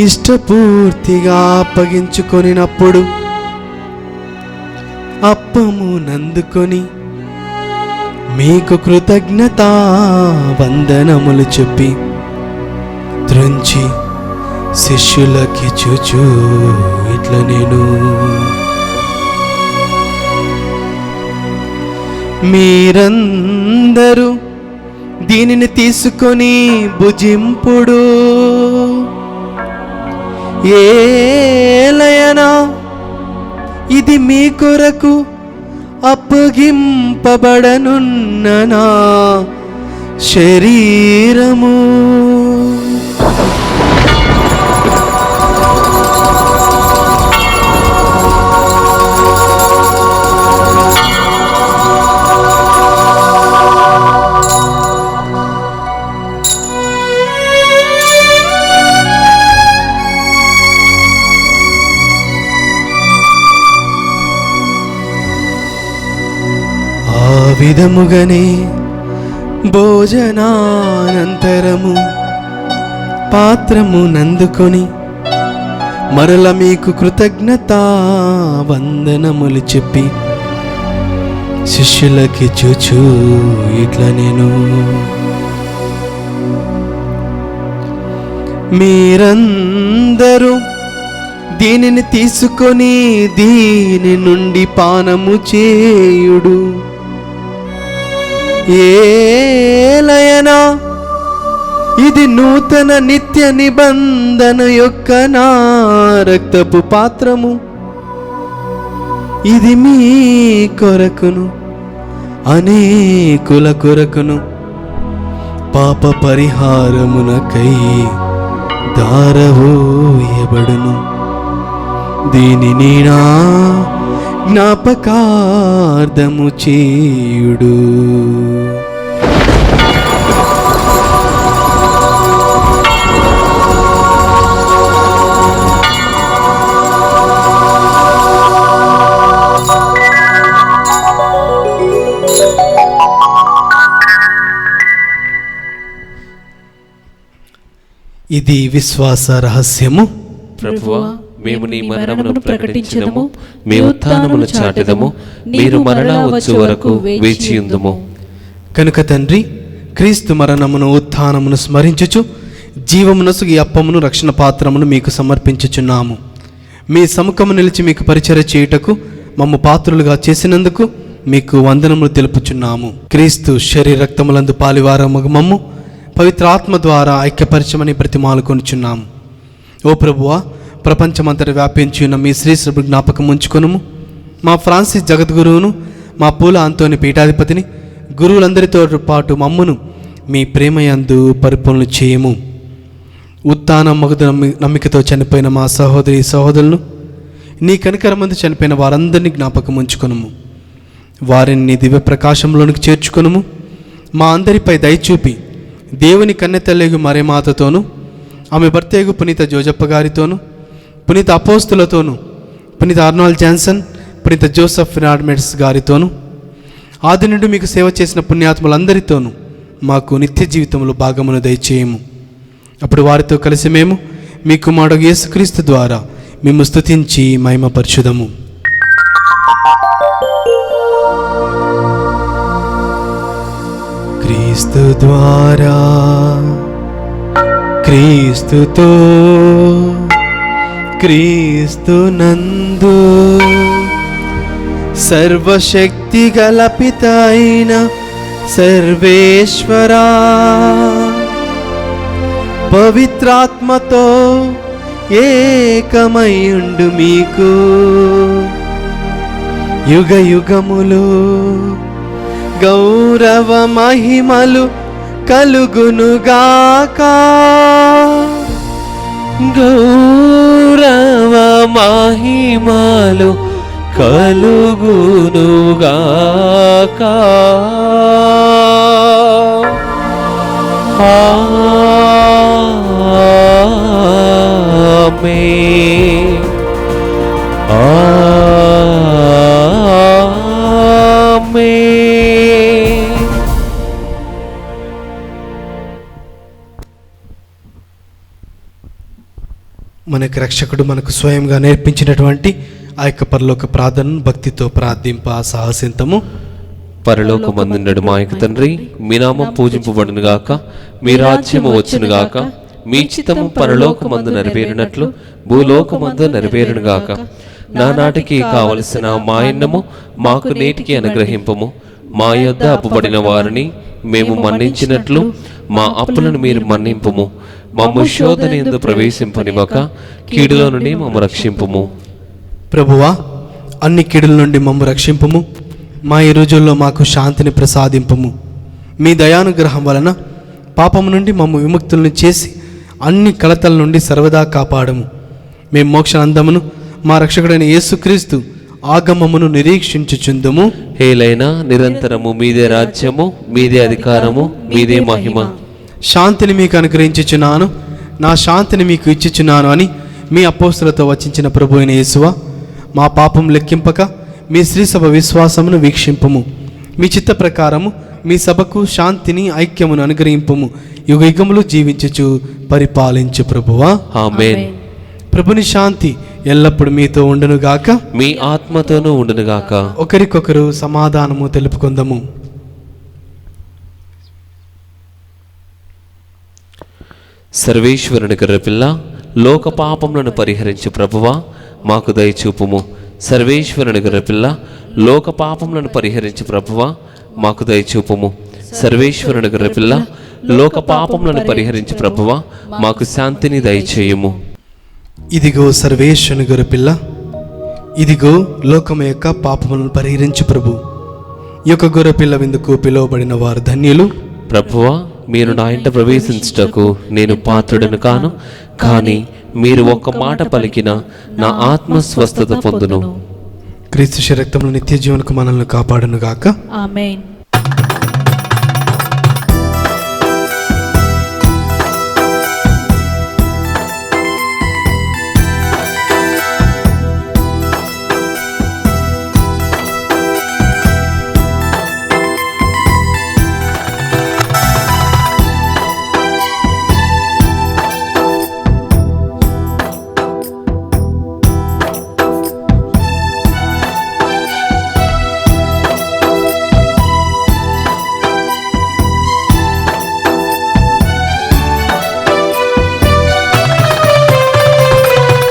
ఇష్టపూర్తిగా అప్పగించుకొనినప్పుడు అప్పము నందుకొని మీకు కృతజ్ఞతా వందనములు చెప్పి త్రుంచి శిష్యులకి చూచూ ఇట్లా నేను, మీరందరూ దీనిని తీసుకొని భుజింపుడు. ఏలయనా ఇది మీ కొరకు అప్పగింపబడనున్న నా శరీరము. విధముగనే భోజనానంతరము పాత్రము నందుకొని మరల మీకు కృతజ్ఞతా వందనములు చెప్పి శిష్యులకి చూచూ ఇట్లా నేను, మీరందరూ దీనిని తీసుకొని దీని నుండి పానము చేయుడు. ఏలయనా ఇది నూతన నిత్య నిబంధన యొక్క నా రక్తపు పాత్రము. ఇది మీ కొరకును అనేకుల కొరకును పాప పరిహారమునకై దారవోయబడును. దీనిని నా జ్ఞాపకార్థము చేయుడు. ఇది విశ్వాస రహస్యము. ప్రభువా, మేము నీ మరణమును ప్రకటించదము, మీ ఉత్థానమును చాటెదము, మీరు మరలా వచ్చు వరకు వేచియుందుము. కనుక తండ్రి, క్రీస్తు మరణమును ఉత్థానమును స్మరించుచు జీవమునసు ఈ అప్పమును రక్షణ పాత్రమును మీకు సమర్పించుచున్నాము. మీ సముఖము నిలిచి మీకు పరిచర్య చేయుటకు మమ్ము పాత్రులుగా చేసినందుకు మీకు వందనములు తెలుపుచున్నాము. క్రీస్తు శరీర రక్తములందు పాలివారమగు మమ్ము పవిత్ర ఆత్మ ద్వారా ఐక్యపరచమని బ్రతిమాలు కొనుచున్నాము. ఓ ప్రభువా, ప్రపంచమంతటా వ్యాపించి ఉన్న మీ శ్రీ సభ జ్ఞాపకం ఉంచుకొనుము. మా ఫ్రాన్సిస్ జగద్గురువును, మా పూల అంతోని పీఠాధిపతిని, గురువులందరితో పాటు మమ్మును మీ ప్రేమయందు పరిపూర్ణ చేయము. ఉత్థానం మగుద నమ్మికతో చనిపోయిన మా సహోదరి సహోదరులను, నీ కనికరమందు చనిపోయిన వారందరినీ జ్ఞాపకం ఉంచుకొనుము. వారిని నీ దివ్య ప్రకాశంలోనికి చేర్చుకొనుము. మా అందరిపై దయచూపి దేవుని కన్నెతల్లిగు మరియమాతతోనూ, ఆమె భర్తయగు పునీత జోజప్ప గారితోనూ, పునీత అపోస్తులతోనూ, పునీత ఆర్నాల్డ్ జాన్సన్, పునీత జోసెఫ్ ఫినార్మెట్స్ గారితోనూ, ఆది నుండి మీకు సేవ చేసిన పుణ్యాత్ములందరితోనూ మాకు నిత్య జీవితంలో భాగమును దయచేయము. అప్పుడు వారితో కలిసి మేము మీ కుమారుడు యేసుక్రీస్తు ద్వారా మేము స్తుతించి మహిమపరచుదము. క్రీస్తు ద్వారా, క్రీస్తుతో, క్రీస్తు నందు సర్వశక్తి గల పిత అయిన సర్వేశ్వరా, పవిత్రాత్మతో ఏకమయుండు మీకు యుగ యుగములు గౌరవ మహిమలు కలుగునుగాక. గౌరవ మహిమలు కలుగునుగాక. ఆమేన్. ఆమేన్. మనకు రక్షకుడు మనకు స్వయంగా నేర్పించినటువంటి ఆ యొక్క పరలోక ప్రార్థనను భక్తితో ప్రార్థింప సాహసింతము. పరలోకమందుండు మా యొక్క తండ్రి, మీ నామం పూజింపబడును గాక, మీ రాజ్యము వచ్చును గాక, మీ చిత్తము పరలోకమందు నెరవేరినట్లు భూలోకమందు నెరవేరును గాక. నానాటికి కావలసిన మా అన్నము మాకు నేటికి అనుగ్రహింపము. మా యొద్ద అప్పుబడిన వారిని మేము మన్నించినట్లు మా అప్పులను మీరు మన్నింపుము. మమ్ము శోధన యందు ప్రవేశింపనివ్వక కీడులో నుండి మమ్ము రక్షింపుము. ప్రభువా, అన్ని కీడుల నుండి మమ్ము రక్షింపుము. మా ఈ రోజుల్లో మాకు శాంతిని ప్రసాదింపము. మీ దయానుగ్రహం వలన పాపము నుండి మమ్ము విముక్తులను చేసి అన్ని కలతల నుండి సర్వదా కాపాడము. మేము మోక్షానందమును మా రక్షకుడైన యేసుక్రీస్తు ఆగమమును నిరీక్షించుచుందుము. హేలైనా నిరంతరము మీదే రాజ్యము, మీదే అధికారము, మీదే మహిమ. శాంతిని మీకు అనుగ్రహించుచున్నాను, నా శాంతిని మీకు ఇచ్చుచున్నాను అని మీ అపోస్తులతో వచించిన ప్రభు అయిన యేసువా, మా పాపం లెక్కింపక మీ శ్రీ సభ విశ్వాసమును వీక్షింపుము. మీ చిత్త ప్రకారము మీ సభకు శాంతిని ఐక్యమును అనుగ్రహింపుము. యుగ యుగములు జీవించుచు పరిపాలించు ప్రభువా. ఆమేన్. ప్రభుని శాంతి ఎల్లప్పుడు మీతో ఉండునుగాక, మీ ఆత్మతోనూ ఉండునుగాక. ఒకరికొకరు సమాధానము తెలుపుకుందాము. సర్వేశ్వరుని గొర్రెపిల్ల, లోక పాపములను పరిహరించు ప్రభువా, మాకు దయచూపుము. సర్వేశ్వరుని గొర్రెపిల్ల, లోక పాపములను పరిహరించు ప్రభువా, మాకు దయచూపుము. సర్వేశ్వరుని గొర్రెపిల్ల, లోక పాపములను పరిహరించు ప్రభువా, మాకు శాంతిని దయచేయుము. ఇదిగో సర్వేశ్వరుని గొర్రెపిల్ల, ఇదిగో లోకము యొక్క పాపములను పరిహరించు ప్రభు. ఈ యొక్క గొర్రెపిల్ల విందుకు పిలువబడిన వారు ధన్యులు. ప్రభువా, మీరు నా ఇంట ప్రవేశించుటకు నేను పాత్రుడను కాను, కానీ మీరు ఒక్క మాట పలికిన నా ఆత్మ స్వస్థత పొందును. క్రీస్తు శరీరక్తములు నిత్య జీవనకు మనల్ని కాపాడును గాక. ఆమేన్.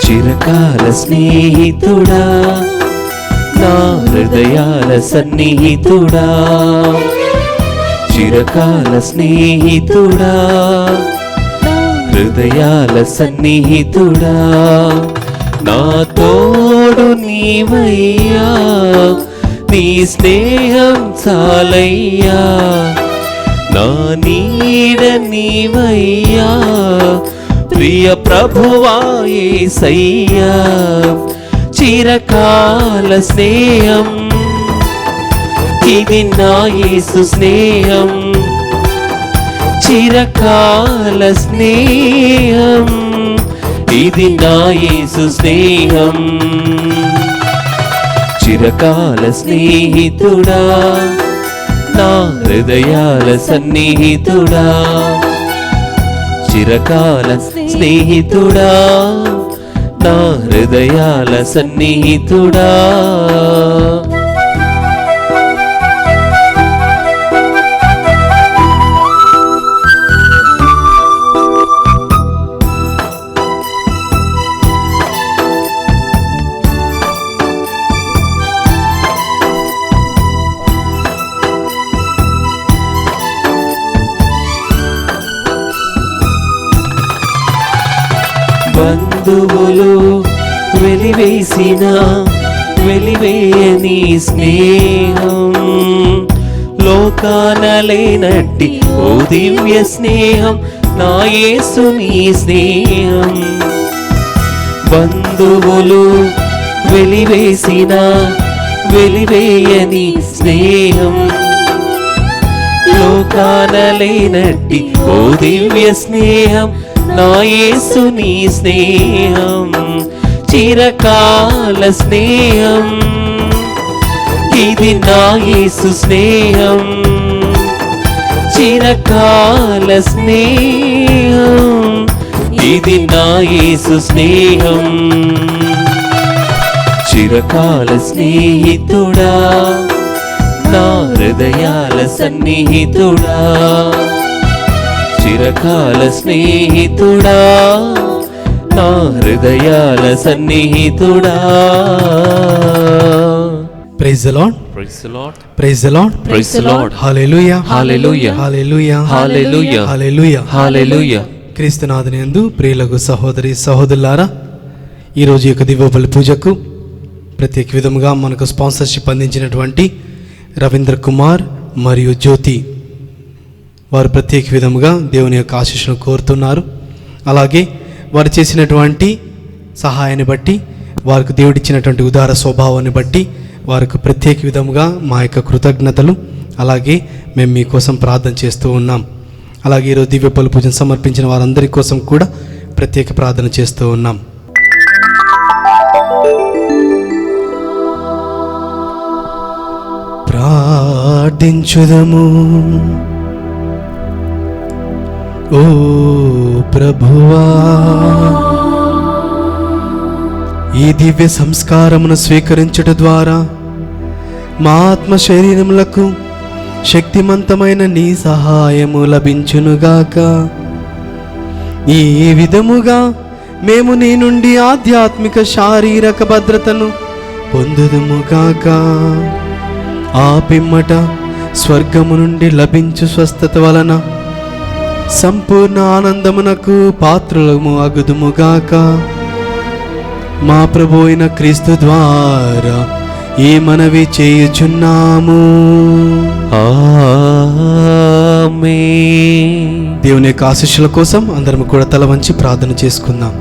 చిరకాల స్నేహితుడా, నా హృదయాల సన్నిహితుడా, చిరకాల స్నేహితుడా, హృదయాల సన్నిహితుడా, నా తోడు నీవయ్యా, నీ స్నేహం చాలయ్యా, నా నీడ నీవయ్యా, ప్రియ ప్రభువా యేసయ్యా, చిరకాల స్నేహం ఇది నా యేసు స్నేహం, చిరకాల స్నేహం ఇది నా యేసు స్నేహం, చిరకాల స్నేహితుడా, నా హృదయాల సన్నిహితుడా, చిరకాల స్నేహితుడా, నా హృదయాల సన్నిహితుడా. బంధువులు వెలివేసిన వెలివేయని స్నేహం, లోకాన లేనట్టి ఓ దివ్య స్నేహం, నా యేసు నీ స్నేహం. బంధువులు వెలివేసిన వెలివేయని స్నేహం, లోకాన లేనట్టి ఓ దివ్య స్నేహం, నా యేసు నీ స్నేహం, చిరకాల స్నేహం ఇది నా యేసు స్నేహం, చిరకాల స్నేహం ఇది నా యేసు స్నేహం, చిరకాల స్నేహితుడా, నా హృదయాల సన్నిహితుడా, చిరకాల స్నేహితుడా, నా హృదయాల సన్నిహితుడా. Praise the lord, praise the lord, praise the lord, praise the lord. Hallelujah, hallelujah, hallelujah, hallelujah, hallelujah, hallelujah. క్రీస్తునాథునియందు ప్రియులకు సహోదరి సహోదరులారా, ఈరోజు యొక్క దివ్య బలి పూజకు ప్రత్యేక విధముగా మనకు స్పాన్సర్షిప్ అందించినటువంటి రవీంద్ర కుమార్ మరియు జ్యోతి వారు ప్రత్యేక విధముగా దేవుని యొక్క ఆశీస్సును కోరుతున్నారు. అలాగే వారు చేసినటువంటి సహాయాన్ని బట్టి, వారికి దేవుడిచ్చినటువంటి ఉదార స్వభావాన్ని బట్టి వారికి ప్రత్యేక విధముగా మా యొక్క కృతజ్ఞతలు. అలాగే మేము మీకోసం ప్రార్థన చేస్తూ ఉన్నాం. అలాగే ఈరోజు దివ్య బలి పూజను సమర్పించిన వారందరి కోసం కూడా ప్రత్యేక ప్రార్థన చేస్తూ ఉన్నాం. ప్రార్థించుదము. ఓ ప్రభువా, ఈ దివ్య సంస్కారమును స్వీకరించుట ద్వారా మా ఆత్మ శరీరములకు శక్తిమంతమైన నీ సహాయము లభించునుగాక. ఈ విధముగా మేము నీ నుండి ఆధ్యాత్మిక శారీరక భద్రతను పొందుదుముగాక. ఆ పిమ్మట స్వర్గము నుండి లభించు స్వస్థత వలన సంపూర్ణ ఆనందమునకు పాత్రులము అగుదుముగాక. మా ప్రభు అయిన క్రీస్తు ద్వారా ఈ మనవి చేయుచున్నాము. ఆమేన్. దేవుని యొక్క ఆశీస్సుల కోసం అందరం కూడా తల వంచి ప్రార్థన చేసుకుందాం.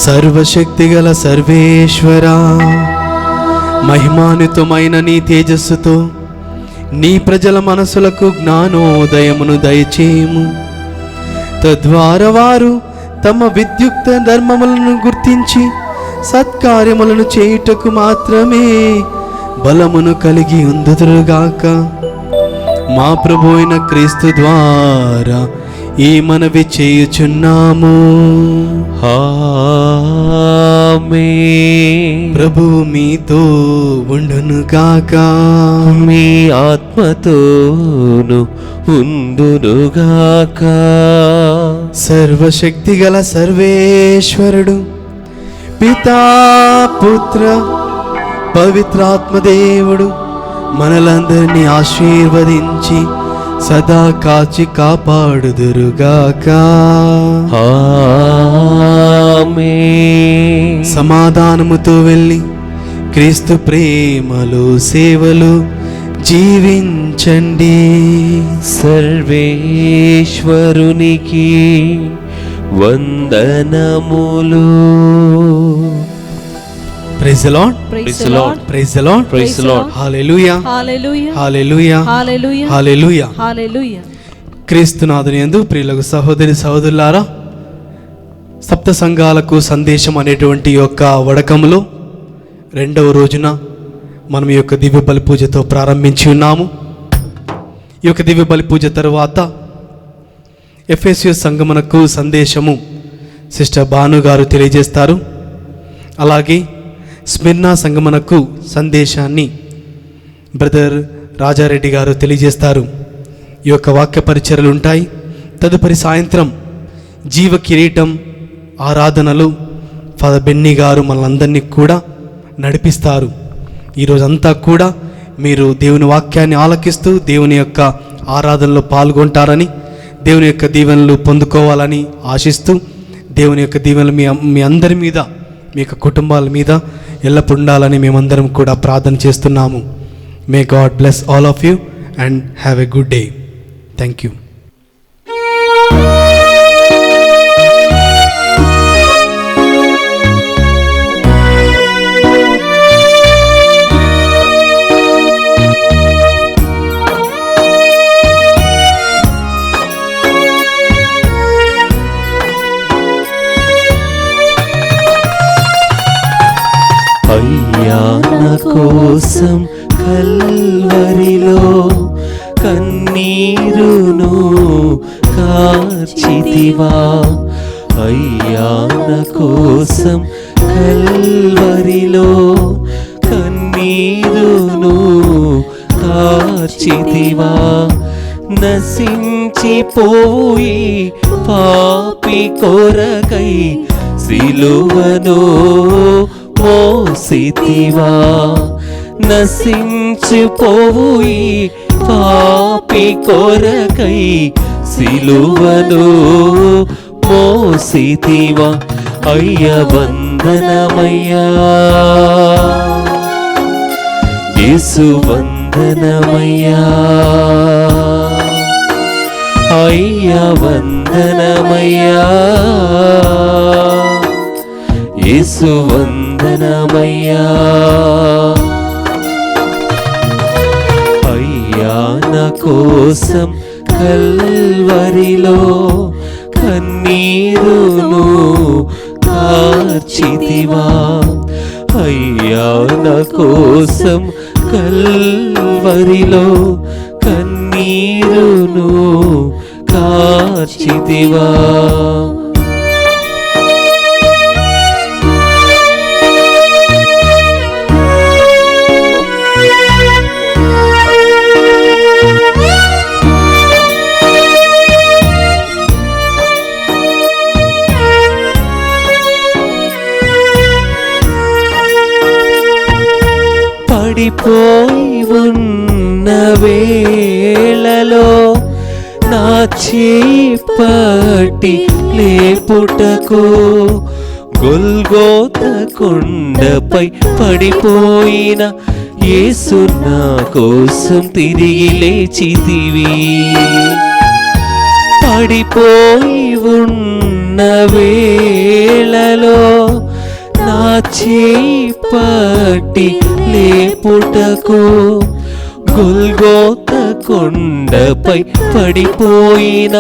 సర్వశక్తిగల సర్వేశ్వరా, మహిమాన్వితమైన నీ తేజస్సుతో నీ ప్రజల మనసులకు జ్ఞానోదయమును దయచేయము. తద్వారా వారు తమ విద్యుక్త ధర్మములను గుర్తించి సత్కార్యములను చేయుటకు మాత్రమే బలమును కలిగి ఉందుదురుగాక. మా ప్రభు అయిన క్రీస్తు ద్వారా ఈ మనవి చేయుచున్నాము. ఆమేన్. ప్రభువు మీతో ఉండునుగాక. మీ ఆత్మతోను ఉండునుగాక. సర్వశక్తిగల సర్వేశ్వరుడు పితా పుత్ర పవిత్రాత్మ దేవుడు మనలందరినీ ఆశీర్వదించి సదా కాచి కాపాడుదురుగాక. ఆమేన్. సమాధానముతో వెళ్ళి క్రీస్తు ప్రేమలో సేవలు జీవించండి. సర్వేశ్వరునికి వందనములు. Praise the lord, praise the lord, praise the lord, praise the lord. Hallelujah, hallelujah, hallelujah, hallelujah, hallelujah. Hallelujah. క్రీస్తునాథుని యందు ప్రియులకు సహోదరి సహోదరులారా, సప్త సంఘాలకు సందేశం అనేటువంటి యొక్క వడకములో 2వ రోజున మనం ఈ యొక్క దివ్య బలి పూజతో ప్రారంభించి ఉన్నాము. ఈ యొక్క దివ్య బలి పూజ తరువాత ఎఫెసీయుల సంఘమునకు సందేశము సిస్టర్ భాను గారు తెలియజేస్తారు. అలాగే స్మిర్నా సంఘమునకు సందేశాన్ని బ్రదర్ రాజారెడ్డి గారు తెలియజేస్తారు. ఈ యొక్క వాక్య పరిచర్యలు ఉంటాయి. తదుపరి సాయంత్రం జీవ కిరీటం ఆరాధనలు ఫాదర్ బెన్నీ గారు మనందరినీ కూడా నడిపిస్తారు. ఈరోజంతా కూడా మీరు దేవుని వాక్యాన్ని ఆలకిస్తూ దేవుని యొక్క ఆరాధనలో పాల్గొంటారని, దేవుని యొక్క దీవెనలు పొందుకోవాలని ఆశిస్తూ, దేవుని యొక్క దీవెనలు మీ అందరి మీద, మీ యొక్క కుటుంబాల మీద ఎల్లప్పుడూ ఉండాలని మేమందరం కూడా ప్రార్థన చేస్తున్నాము. May God bless all of you and have a good day. Thank you. అయ్యా నా కోసం కల్వరిలో కన్నీరును కార్చితివా. అయ్యా నా కోసం కల్వరిలో కన్నీరును కార్చితివా. నశించిపోయి పాపి కొరకై సిలువను మోసితివా. నశించిపోయి పాపి కొరకై సిలువను మోసితివా. అయ్య వందనమయ్యా, యేసు వందనమయ్యా. అయ్య వందనమయ్యా, యేసు వందనమయ్యా. అయ్యా నా కోసం కల్వరిలో కన్నీరును కార్చితివా. అయ్యా నా కోసం కల్వరిలో కన్నీరును కార్చితివా. పడిపోయి ఉన్న వేళలో నా చేపట్టి లేపుటకు గొల్గోత కొండపై పడిపోయిన యేసు నా కోసం తిరిగి లేచితివి. పడిపోయి ఉన్న వేళలో నా చేపట్టి లేపుటకు గొల్గోత కొండపై పడిపోయిన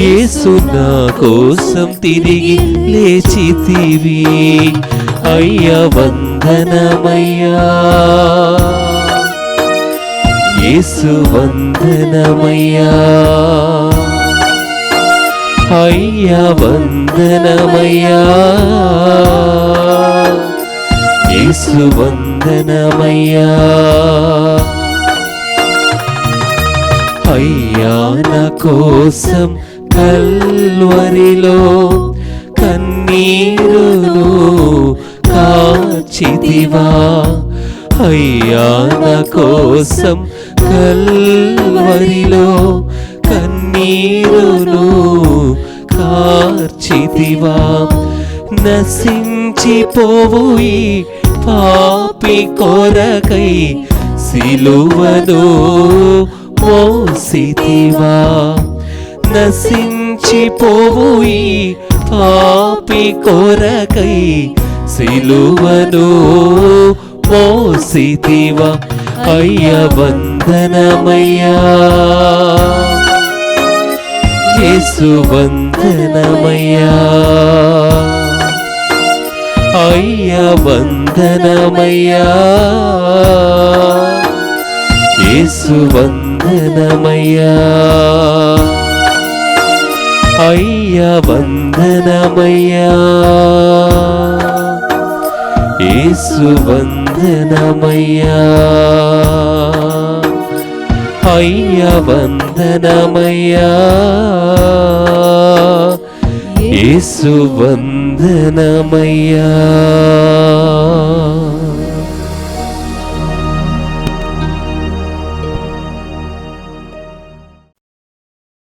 యేసు నా కోసం తిరిగి లేచితివి. అయ్య వందనమయ్యా, యేసు వందనమయ్యా. అయ్య వందనమయ్యా, యేసు వందనమయ్యా. అయ్యా నా కోసం కల్వరిలో కన్నీరును కార్చితివా. అయ్యా నా కోసం కల్వరిలో కన్నీరును కార్చితివా, నశించిపోవు ఈ పాపి కొరకై సిలువను మోసితివా, నశించిపోవు ఈ పాపి కొరకై సిలువను మోసితివా. అయ్య వందనమయ్యా, యేసు వందనమయ్యా, అయ్య వందనమయ్యా, యేసు వందనమయ్యా, అయ్య వందనమయ్యా, యేసు వందనమయ్యా, అయ్య వందనమయ్యా, యేసు వందనమయ్యా.